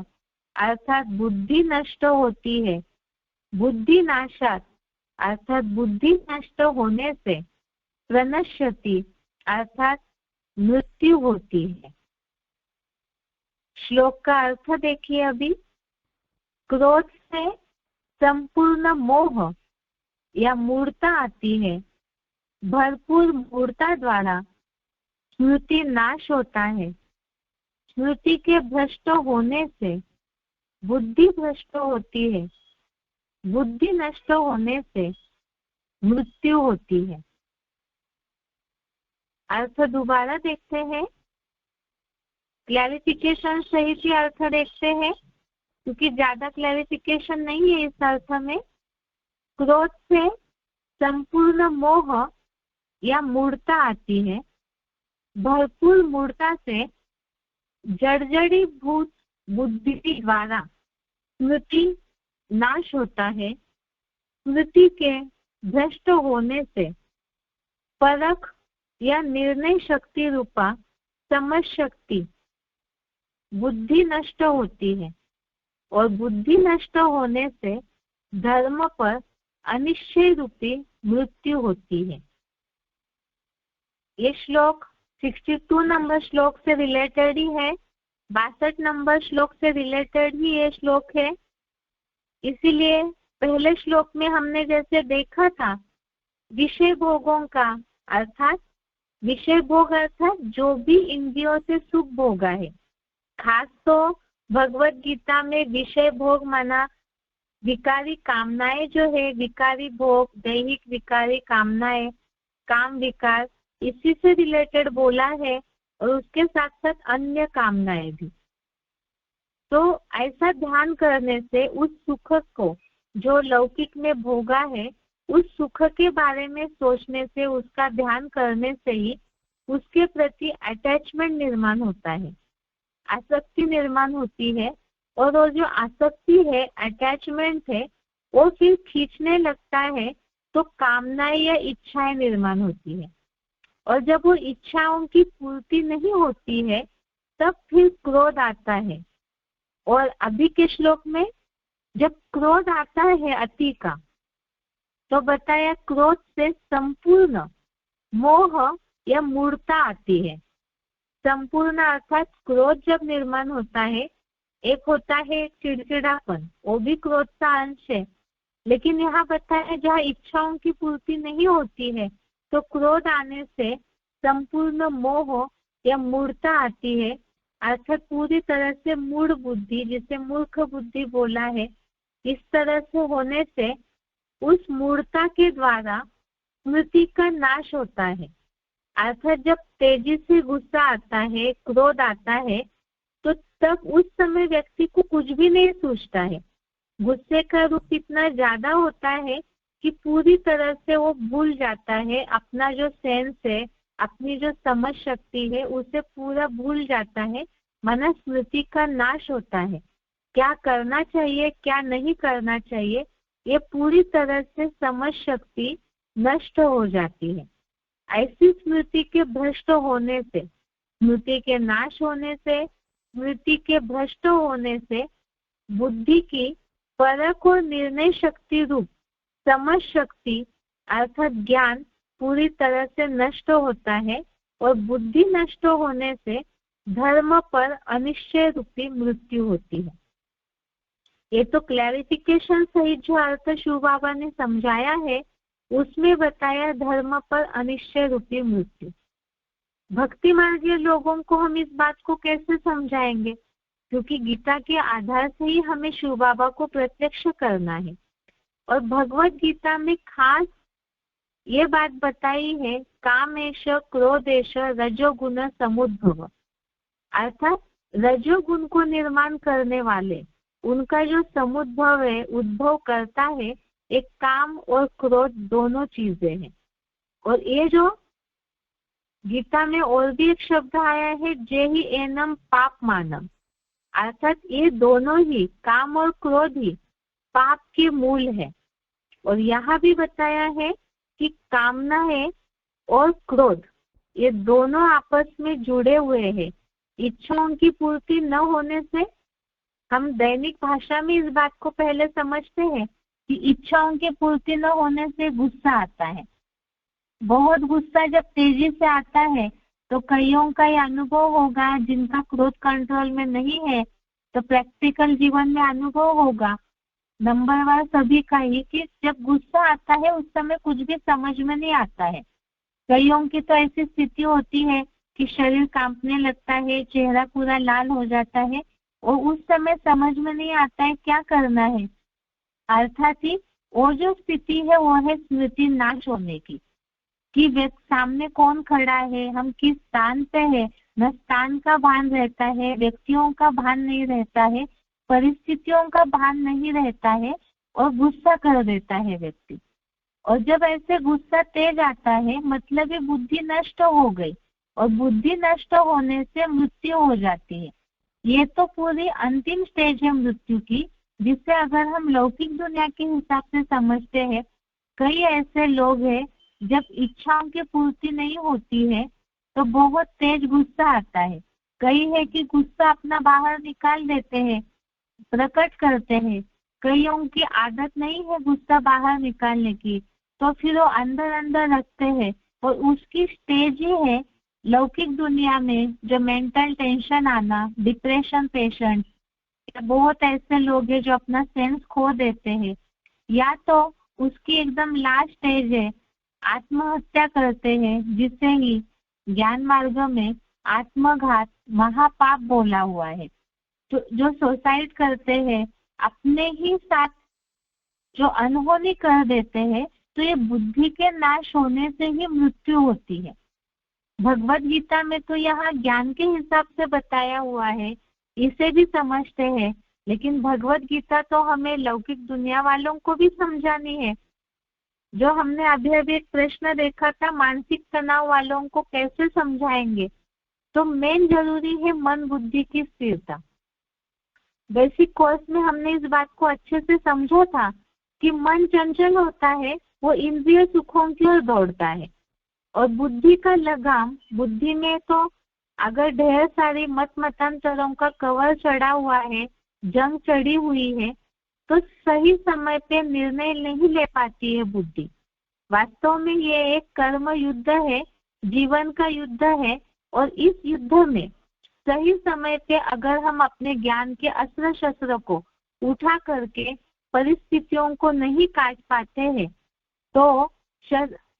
अर्थात बुद्धि नष्ट होती है, बुद्धि नाशात् अर्थात बुद्धि नष्ट होने से, प्रणश्यति अर्थात मृत्यु होती है। श्लोक का अर्थ देखिए अभी। क्रोध से संपूर्ण मोह या मूर्ता आती है, भरपूर मूर्ता द्वारा स्मृति नाश होता है, स्मृति के भ्रष्ट होने से बुद्धि भ्रष्ट होती है, बुद्धि नष्ट होने से मृत्यु होती है। अर्थ दोबारा देखते हैं, क्लैरिफिकेशन सहित ही अर्थ देखते हैं क्योंकि ज्यादा क्लैरिफिकेशन नहीं है इस अर्थ में। क्रोध से संपूर्ण मोह या मूर्ता आती है, भरपूर मूर्ता से जड़जड़ी भूत बुद्धि द्वारा स्मृति नाश होता है, स्मृति के भ्रष्ट होने से परख या निर्णय शक्ति रूपा समझ शक्ति बुद्धि नष्ट होती है और बुद्धि नष्ट होने से धर्म पर अनिश्चय रूपी मृत्यु होती है। ये श्लोक 62 नंबर श्लोक से रिलेटेड ही है, 62 नंबर श्लोक से रिलेटेड ही ये श्लोक है। इसीलिए पहले श्लोक में हमने जैसे देखा था विषय भोगों का अर्थात विषय भोग अर्थात जो भी इंद्रियों से सुख भोगा है, खास तो भगवत गीता में विषय भोग माना विकारी कामनाएं जो है, विकारी भोग, दैहिक विकारी कामनाएं, काम विकार, इसी से रिलेटेड बोला है और उसके साथ साथ अन्य कामनाएं भी। तो ऐसा ध्यान करने से उस सुख को जो लौकिक में भोगा है, उस सुख के बारे में सोचने से, उसका ध्यान करने से ही उसके प्रति अटैचमेंट निर्माण होता है, आसक्ति निर्माण होती है और वो जो आसक्ति है, अटैचमेंट है, वो फिर खींचने लगता है तो कामनाएं या इच्छाएं निर्माण होती है और जब वो इच्छाओं की पूर्ति नहीं होती है तब फिर क्रोध आता है। और अभी के श्लोक में जब क्रोध आता है अति का तो बताया क्रोध से संपूर्ण मोह या मूर्ता आती है। संपूर्ण अर्थात क्रोध जब निर्माण होता है, एक होता है चिड़चिड़ापन, वो भी क्रोध का अंश है, लेकिन यहाँ बताया जहाँ इच्छाओं की पूर्ति नहीं होती है तो क्रोध आने से संपूर्ण मोह या मूर्ता आती है, अर्थात पूरी तरह से मूढ़ बुद्धि, जिसे मूर्ख बुद्धि बोला है, इस तरह से होने से उस मूर्ता के द्वारा स्मृति का नाश होता है। अर्थात जब तेजी से गुस्सा आता है, क्रोध आता है, तो तब उस समय व्यक्ति को कुछ भी नहीं सूझता है। गुस्से का रूप इतना ज्यादा होता है कि पूरी तरह से वो भूल जाता है, अपना जो सेंस है, अपनी जो समझ शक्ति है उसे पूरा भूल जाता है। मन स्मृति का नाश होता है, क्या करना चाहिए क्या नहीं करना चाहिए ये पूरी तरह से समझ शक्ति नष्ट हो जाती है। ऐसी स्मृति के भ्रष्ट होने से, स्मृति के नाश होने से, स्मृति के भ्रष्ट होने से बुद्धि की परख और निर्णय शक्ति रूप समझ शक्ति अर्थात ज्ञान पूरी तरह से नष्ट होता है और बुद्धि नष्ट होने से धर्म पर अनिश्चय रूपी मृत्यु होती है। ये तो क्लैरिफिकेशन सहित जो अर्थ शिव बाबा ने समझाया है उसमें बताया धर्म पर अनिश्चय रूपी मृत्यु। भक्ति मार्गीय लोगों को हम इस बात को कैसे समझाएंगे, क्योंकि गीता के आधार से ही हमें शिव बाबा को प्रत्यक्ष करना है। और भगवत गीता में खास ये बात बताई है, कामेश क्रोधेश रजोगुण समुद्भव, अर्थात रजोगुण को निर्माण करने वाले उनका जो समुद्भव है, उद्भव करता है, एक काम और क्रोध दोनों चीजें हैं। और ये जो गीता में और भी एक शब्द आया है, जे ही एनम पाप मानम, अर्थात ये दोनों ही काम और क्रोध ही पाप के मूल है। और यहाँ भी बताया है कि कामना है और क्रोध ये दोनों आपस में जुड़े हुए हैं। इच्छाओं की पूर्ति न होने से, हम दैनिक भाषा में इस बात को पहले समझते हैं कि इच्छाओं की पूर्ति न होने से गुस्सा आता है। बहुत गुस्सा जब तेजी से आता है तो कईयों का ये अनुभव होगा, जिनका क्रोध कंट्रोल में नहीं है तो प्रैक्टिकल जीवन में अनुभव होगा नंबरवार सभी का ही, कि जब गुस्सा आता है उस समय कुछ भी समझ में नहीं आता है। कईयों की तो ऐसी स्थिति होती है कि शरीर कांपने लगता है, चेहरा पूरा लाल हो जाता है और उस समय समझ में नहीं आता है क्या करना है। अर्थात ही वो जो स्थिति है वो है स्मृति नाश होने की, कि सामने कौन खड़ा है, हम किस स्थान पे है, न स्थान का भान रहता है, व्यक्तियों का भान नहीं रहता है, परिस्थितियों का भान नहीं रहता है और गुस्सा कर देता है व्यक्ति। और जब ऐसे गुस्सा तेज आता है मतलब ये बुद्धि नष्ट हो गई और बुद्धि नष्ट होने से मृत्यु हो जाती है। ये तो पूरी अंतिम स्टेज है मृत्यु की, जिसे अगर हम लौकिक दुनिया के हिसाब से समझते हैं, कई ऐसे लोग हैं जब इच्छाओं की पूर्ति नहीं होती है तो बहुत तेज गुस्सा आता है। कई है कि गुस्सा अपना बाहर निकाल देते हैं, प्रकट करते हैं। कईयों की आदत नहीं है गुस्सा बाहर निकालने की, तो फिर वो अंदर अंदर रखते हैं। और उसकी स्टेज ही है लौकिक दुनिया में जो मेंटल टेंशन आना, डिप्रेशन पेशेंट, बहुत ऐसे लोग हैं जो अपना सेंस खो देते हैं। या तो उसकी एकदम लास्ट स्टेज है आत्महत्या करते हैं, जिसे ही ज्ञान मार्ग में आत्मघात महापाप बोला हुआ है। तो जो सुसाइड करते हैं, अपने ही साथ जो अनहोनी कर देते हैं, तो ये बुद्धि के नाश होने से ही मृत्यु होती है। भगवत गीता में तो यहाँ ज्ञान के हिसाब से बताया हुआ है, इसे भी समझते हैं, लेकिन भगवत गीता तो हमें लौकिक दुनिया वालों को भी समझानी है। जो हमने अभी एक प्रश्न देखा था, मानसिक तनाव वालों को कैसे समझाएंगे, तो मेन जरूरी है मन बुद्धि की स्थिरता। बेसिक कोर्स में हमने इस बात को अच्छे से समझा था कि मन चंचल होता है, वो इंद्रिय सुखों की ओर दौड़ता है, और बुद्धि का लगाम, बुद्धि में तो अगर ढेर सारी मत मतांतरों का कवर चढ़ा हुआ है, जंग चढ़ी हुई है, तो सही समय पे निर्णय नहीं ले पाती है बुद्धि। वास्तव में ये एक कर्म युद्ध है, जीवन का युद्ध है, और इस युद्ध में सही समय पे अगर हम अपने ज्ञान के अस्त्र शस्त्र को उठा करके परिस्थितियों को नहीं काट पाते हैं, तो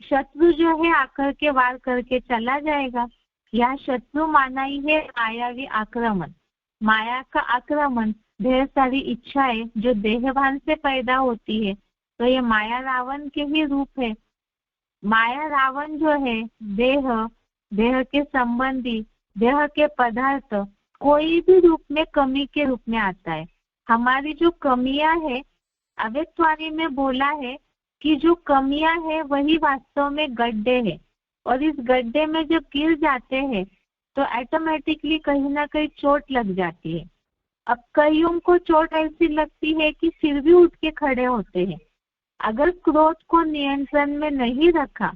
शत्रु जो है आकर के वार करके चला जाएगा। यह शत्रु माना ही है मायावी आक्रमण। माया का आक्रमण, ढेर सारी इच्छाएं जो देहभान से पैदा होती है, तो ये माया रावण के ही रूप है। माया रावण जो है देह के संबंधी, देह के पदार्थ कोई भी रूप में कमी के रूप में आता है। हमारी जो कमियां है, अव्यक्तवाणी में बोला है कि जो कमियां हैं वही वास्तव में गड्ढे हैं, और इस गड्ढे में जब गिर जाते हैं तो ऑटोमेटिकली कहीं ना कहीं चोट लग जाती है। अब कईयों को चोट ऐसी लगती है कि फिर भी उठ के खड़े होते हैं। अगर क्रोध को नियंत्रण में नहीं रखा,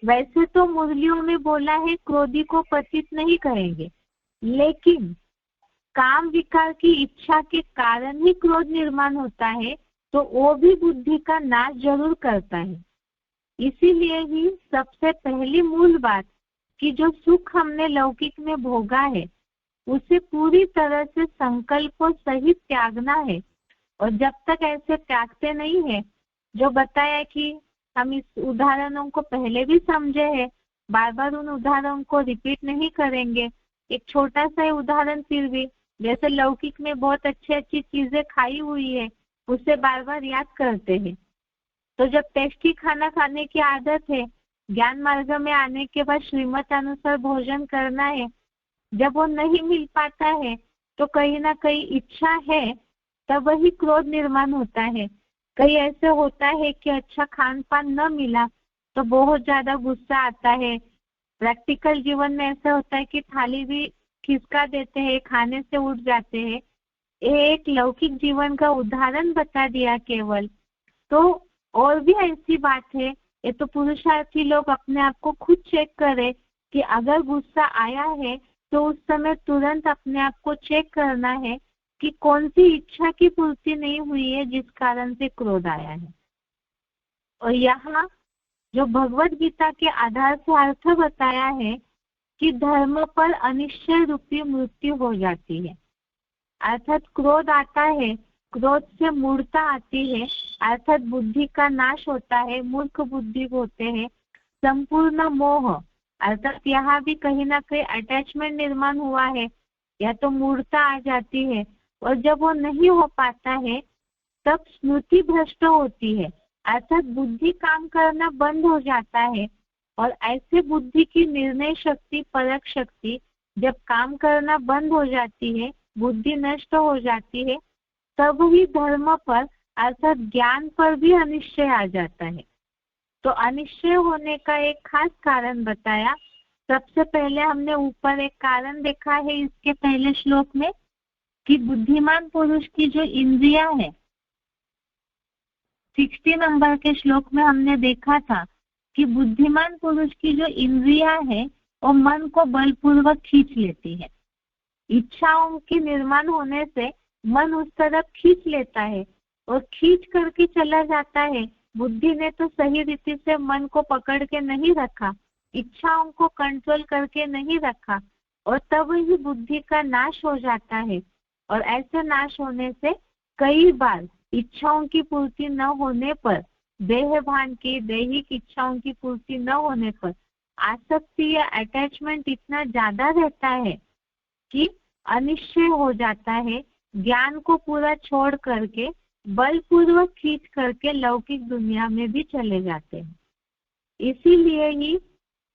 वैसे तो मुरलियों में बोला है क्रोधी को पतित नहीं करेंगे, लेकिन काम विकार की इच्छा के कारण ही क्रोध निर्माण होता है, तो वो भी बुद्धि का नाश जरूर करता है। इसीलिए ही सबसे पहली मूल बात कि जो सुख हमने लौकिक में भोगा है उसे पूरी तरह से संकल्पों सहित त्यागना है। और जब तक ऐसे त्यागते नहीं है, जो बताया कि हम इस उदाहरणों को पहले भी समझे हैं, बार बार उन उदाहरणों को रिपीट नहीं करेंगे। एक छोटा सा उदाहरण फिर भी, जैसे लौकिक में बहुत अच्छी चीजें खाई हुई है, उसे बार बार याद करते हैं। तो जब टेस्टी खाना खाने की आदत है, ज्ञान मार्ग में आने के बाद श्रीमत अनुसार भोजन करना है, जब वो नहीं मिल पाता है तो कहीं ना कहीं इच्छा है, तब वही क्रोध निर्माण होता है। कहीं ऐसे होता है कि अच्छा खान पान न मिला तो बहुत ज्यादा गुस्सा आता है। प्रैक्टिकल जीवन में ऐसा होता है कि थाली भी खिसका देते हैं, खाने से उठ जाते हैं। ये एक लौकिक जीवन का उदाहरण बता दिया केवल। तो और भी ऐसी बात है, ये तो पुरुषार्थी लोग अपने आप को खुद चेक करें कि अगर गुस्सा आया है तो उस समय तुरंत अपने आप को चेक करना है कि कौन सी इच्छा की पूर्ति नहीं हुई है जिस कारण से क्रोध आया है। और यहाँ जो भगवत गीता के आधार से अर्थ बताया है कि धर्म पर अनिश्चय रूपी मृत्यु हो जाती है, अर्थात क्रोध आता है, क्रोध से मूर्छा आती है, अर्थात बुद्धि का नाश होता है, मूर्ख बुद्धि होते हैं, संपूर्ण मोह अर्थात यहाँ भी कहीं ना कहीं अटैचमेंट निर्माण हुआ है, या तो मूर्छा आ जाती है। और जब वो नहीं हो पाता है तब स्मृति भ्रष्ट होती है, अर्थात बुद्धि काम करना बंद हो जाता है। और ऐसे बुद्धि की निर्णय शक्ति, परख शक्ति जब काम करना बंद हो जाती है, बुद्धि नष्ट हो जाती है, तब ही धर्म पर अर्थात ज्ञान पर भी अनिश्चय आ जाता है। तो अनिश्चय होने का एक खास कारण बताया। सबसे पहले हमने ऊपर एक कारण देखा है इसके पहले श्लोक में कि बुद्धिमान पुरुष की जो इंद्रियां है, 60 नंबर के श्लोक में हमने देखा था कि बुद्धिमान पुरुष की जो इंद्रियां है वो मन को बलपूर्वक खींच लेती है। इच्छाओं के निर्माण होने से मन उस तरफ खींच लेता है और खींच करके चला जाता है। बुद्धि ने तो सही रीति से मन को पकड़ के नहीं रखा, इच्छाओं को कंट्रोल करके नहीं रखा, और तब ही बुद्धि का नाश हो जाता है। और ऐसे नाश होने से कई बार इच्छाओं की पूर्ति न होने पर, देह भान की दैहिक इच्छाओं की पूर्ति न होने पर आसक्ति या अटैचमेंट इतना ज्यादा रहता है कि अनिश्चय हो जाता है, ज्ञान को पूरा छोड़ करके बलपूर्वक खींच करके लौकिक दुनिया में भी चले जाते हैं। इसीलिए ही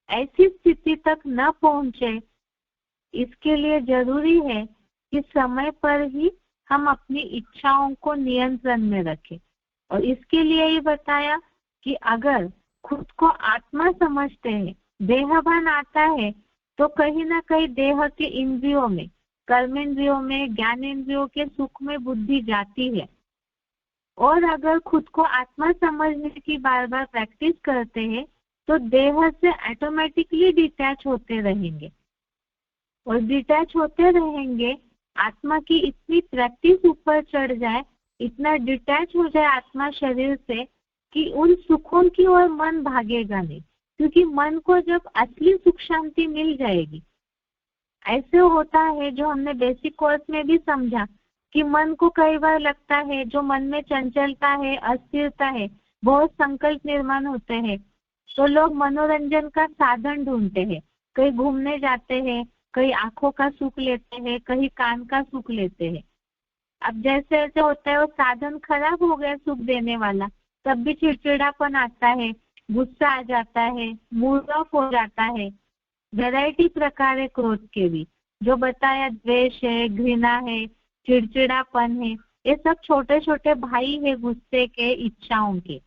ऐसी स्थिति तक न पहुंचे, इसके लिए जरूरी है कि समय पर ही हम अपनी इच्छाओं को नियंत्रण में रखें। और इसके लिए ही बताया कि अगर खुद को आत्मा समझते हैं, देहभान आता है, तो कहीं ना कहीं देह के इंद्रियों में, कर्मेंद्रियों में, ज्ञानेंद्रियों के सुख में बुद्धि जाती है। और अगर खुद को आत्मा समझने की बार बार प्रैक्टिस करते हैं तो देह से ऑटोमेटिकली डिटैच होते रहेंगे। और डिटैच होते रहेंगे, आत्मा की इतनी प्रैक्टिस ऊपर चढ़ जाए, इतना डिटैच हो जाए आत्मा शरीर से कि उन सुखों की ओर मन भागेगा नहीं, क्योंकि मन को जब असली सुख शांति मिल जाएगी। ऐसे होता है जो हमने बेसिक कोर्स में भी समझा कि मन को कई बार लगता है, जो मन में चंचलता है, अस्थिरता है, बहुत संकल्प निर्माण होते हैं, तो लोग मनोरंजन का साधन ढूंढते हैं, कहीं घूमने जाते हैं, कहीं आंखों का सुख लेते हैं, कहीं कान का सुख लेते हैं। अब जैसे ऐसे होता है वो साधन खराब हो गया सुख देने वाला, तब भी चिड़चिड़ापन आता है, गुस्सा आ जाता है, मूड ऑफ हो जाता है। वैरायटी प्रकार है क्रोध के भी, जो बताया द्वेष है, घृणा है, चिड़चिड़ापन है, ये सब छोटे छोटे भाई है गुस्से के, इच्छाओं के।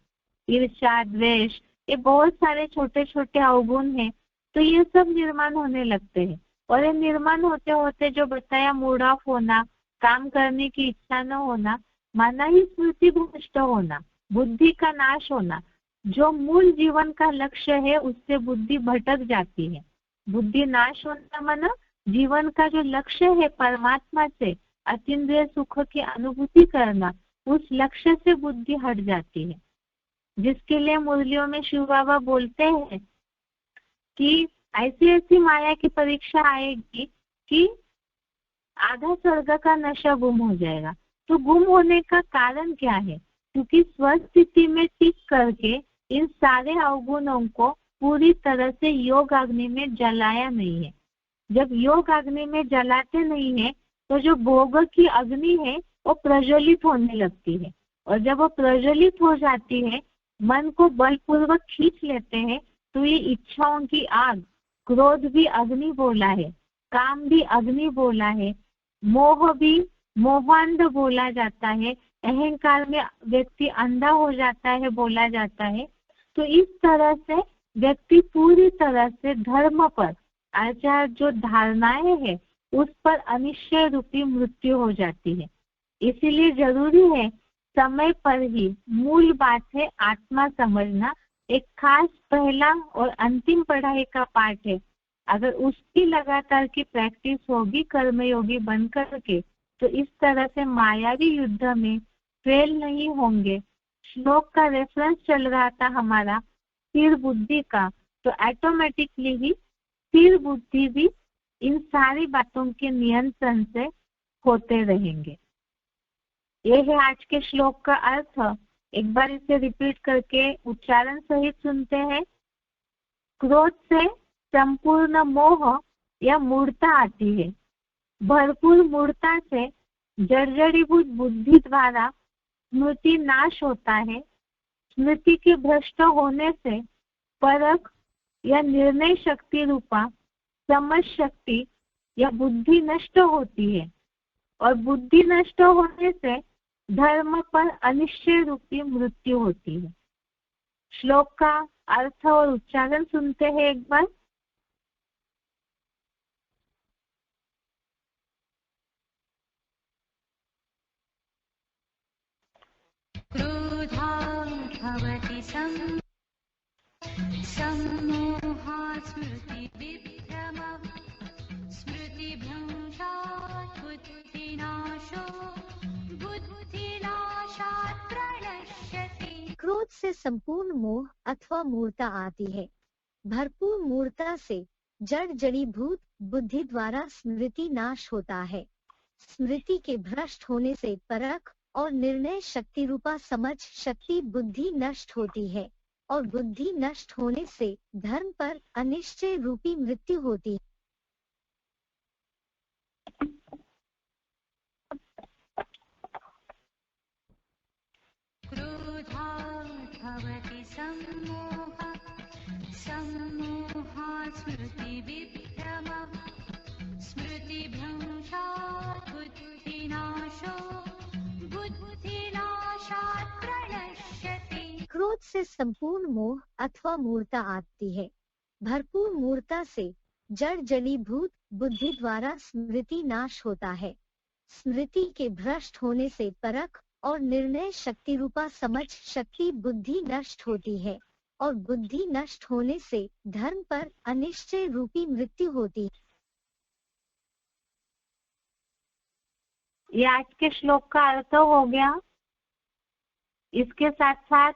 ईर्ष्या, द्वेष, ये बहुत सारे छोटे छोटे अवगुण हैं, तो ये सब निर्माण होने लगते हैं। और ये निर्माण होते होते जो बताया, मूड ऑफ होना, काम करने की इच्छा न होना, माना ही स्मृति भ्रष्ट होना, बुद्धि का नाश होना, जो मूल जीवन का लक्ष्य है उससे बुद्धि भटक जाती है। बुद्धि नाश होना माना जीवन का जो लक्ष्य है परमात्मा से अतीन्द्रिय सुख की अनुभूति करना, उस लक्ष्य से बुद्धि हट जाती है। जिसके लिए मुरलियों में शिव बाबा बोलते हैं कि ऐसी ऐसी माया की परीक्षा आएगी कि आधा स्वर्ग का नशा गुम हो जाएगा। तो गुम होने का कारण क्या है? क्योंकि स्वस्थिति में टिक करके इन सारे अवगुणों को पूरी तरह से योग अग्नि में जलाया नहीं है। जब योग अग्नि में जलाते नहीं है तो जो भोग की अग्नि है वो प्रज्वलित होने लगती है, और जब वो प्रज्वलित हो जाती है, मन को बलपूर्वक खींच लेते हैं, तो ये इच्छाओं की आग, क्रोध भी अग्नि बोला है, काम भी अग्नि बोला है, मोह भी मोहांध बोला जाता है, अहंकार में व्यक्ति अंधा हो जाता है बोला जाता है। तो इस तरह से व्यक्ति पूरी तरह से धर्म पर आचार जो धारणाएं है उस पर अनिश्चय रूपी मृत्यु हो जाती है। इसीलिए जरूरी है समय पर ही मूल बात है आत्मा समझना। एक खास पहला और अंतिम पढ़ाई का पाठ है। अगर उसकी लगातार की प्रैक्टिस होगी कर्मयोगी बन करके, तो इस तरह से मायावी युद्ध में फेल नहीं होंगे। श्लोक का रेफरेंस चल रहा था हमारा स्थिर बुद्धि का, तो ऑटोमेटिकली ही स्थिर बुद्धि भी इन सारी बातों के नियंत्रण से होते रहेंगे। ये है आज के श्लोक का अर्थ। एक बार इसे रिपीट करके उच्चारण सहित सुनते हैं। क्रोध से संपूर्ण मोह या मूढ़ता आती है। भरपूर मूढ़ता से जर्जरीभूत बुद्धि द्वारा स्मृति नाश होता है। स्मृति के भ्रष्ट होने से परख या निर्णय शक्ति रूपा समझ शक्ति या बुद्धि नष्ट होती है, और बुद्धि नष्ट होने से धर्म पर अनिश्चय रूपी मृत्यु होती है। श्लोक का अर्थ और उच्चारण सुनते हैं एक बार। भवति सम्मोहात् स्मृतिविभ्रमः स्मृतिभ्रंशात् बुद्धिनाशो बुद्धिनाशात् प्रणश्यति। क्रोध से संपूर्ण मोह अथवा मूर्ता आती है। भरपूर मूर्ता से जड़ जड़ीभूत बुद्धि द्वारा स्मृति नाश होता है। स्मृति के भ्रष्ट होने से परख और निर्णय शक्ति रूपा समझ शक्ति बुद्धि नष्ट होती है, और बुद्धि नष्ट होने से धर्म पर अनिश्चय रूपी मृत्यु होती है। क्रोधात् भवति सम्मोहः सम्मोहात् स्मृतिविभ्रमः स्मृतिभ्रंशात् बुद्धिनाशो बुद्धिनाशात् प्रणश्यति। क्रोध से संपूर्ण मोह अथवा मूर्ता आती है। भरपूर मूर्ता से जड़ जड़ीभूत बुद्धि द्वारा स्मृति नाश होता है। स्मृति के भ्रष्ट होने से परख और निर्णय शक्ति रूपा समझ शक्ति बुद्धि नष्ट होती है, और बुद्धि नष्ट होने से धर्म पर अनिश्चय रूपी मृत्यु होती है। ये आज के श्लोक का अर्थ हो गया। इसके साथ साथ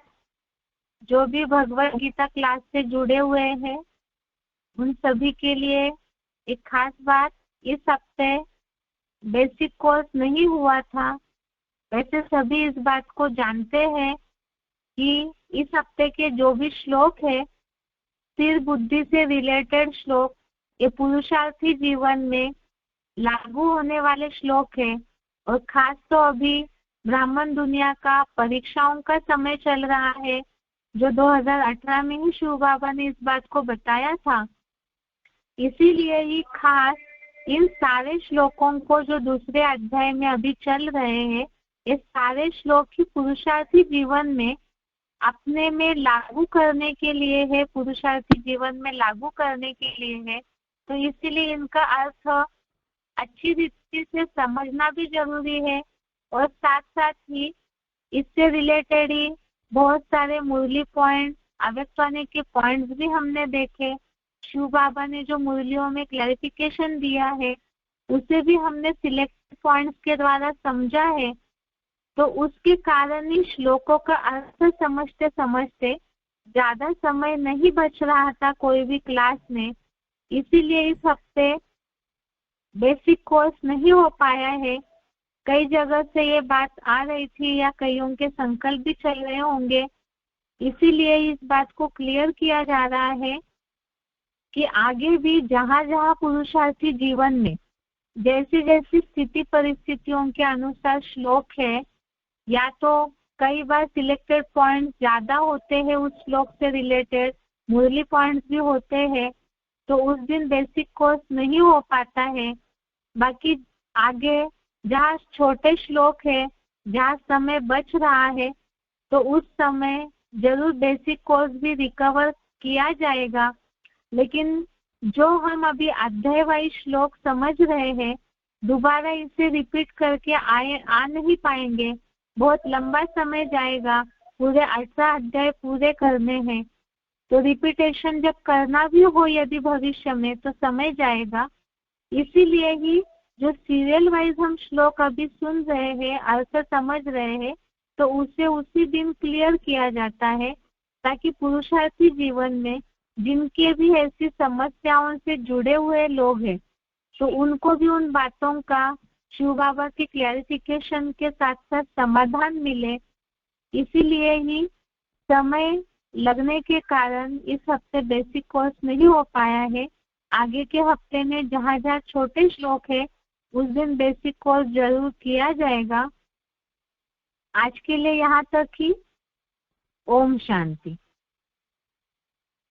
जो भी भगवत गीता क्लास से जुड़े हुए हैं उन सभी के लिए एक खास बात, इस हफ्ते बेसिक कोर्स नहीं हुआ था। वैसे सभी इस बात को जानते हैं कि इस हफ्ते के जो भी श्लोक है स्थिर बुद्धि से रिलेटेड श्लोक, ये पुरुषार्थी जीवन में लागू होने वाले श्लोक है। और खास तो अभी ब्राह्मण दुनिया का परीक्षाओं का समय चल रहा है, जो 2018 में ही शिव बाबा ने इस बात को बताया था। इसीलिए ही खास इन सारे श्लोकों को जो दूसरे अध्याय में अभी चल रहे हैं, ये सारे श्लोक ही पुरुषार्थी जीवन में अपने में लागू करने के लिए है, पुरुषार्थी जीवन में लागू करने के लिए है, तो इसीलिए इनका अर्थ अच्छी रीति से समझना भी जरूरी है। और साथ साथ ही इससे रिलेटेड ही बहुत सारे मुरली पॉइंट, अव्यक्तवाणी के पॉइंट्स भी हमने देखे। शिव बाबा ने जो मुरलियों में क्लैरिफिकेशन दिया है उसे भी हमने सिलेक्ट पॉइंट्स के द्वारा समझा है। तो उसके कारण ही श्लोकों का अर्थ समझते समझते ज्यादा समय नहीं बच रहा था कोई भी क्लास में, इसीलिए इस हफ्ते बेसिक कोर्स नहीं हो पाया है। कई जगह से ये बात आ रही थी या कईयों के संकल्प भी चल रहे होंगे, इसीलिए इस बात को क्लियर किया जा रहा है कि आगे भी जहाँ जहाँ पुरुषार्थी जीवन में जैसी जैसी स्थिति परिस्थितियों के अनुसार श्लोक है, या तो कई बार सिलेक्टेड पॉइंट ज्यादा होते हैं उस श्लोक से रिलेटेड, मुरली पॉइंट्स भी होते हैं, तो उस दिन बेसिक कोर्स नहीं हो पाता है। बाकी आगे जहाँ छोटे श्लोक है, जहाँ समय बच रहा है, तो उस समय जरूर बेसिक कोर्स भी रिकवर किया जाएगा। लेकिन जो हम अभी अध्यायवाही श्लोक समझ रहे हैं, दोबारा इसे रिपीट करके आ नहीं पाएंगे, बहुत लंबा समय जाएगा, पूरे 18 अध्याय पूरे करने हैं। तो रिपीटेशन जब करना भी हो यदि भविष्य में, तो समय जाएगा। इसीलिए ही जो सीरियल वाइज हम श्लोक अभी सुन रहे हैं, अर्थ समझ रहे हैं, तो उसे उसी दिन क्लियर किया जाता है, ताकि पुरुषार्थी जीवन में जिनके भी ऐसी समस्याओं से जुड़े हुए लोग हैं, तो उनको भी उन बातों का शिव बाबा की क्लैरिफिकेशन के साथ साथ समाधान मिले। इसीलिए ही समय लगने के कारण इस हफ्ते बेसिक कोर्स नहीं हो पाया है। आगे के हफ्ते में जहाँ जहाँ छोटे श्लोक है उस दिन बेसिक कोर्स जरूर किया जाएगा। आज के लिए यहाँ तक ही। ओम शांति।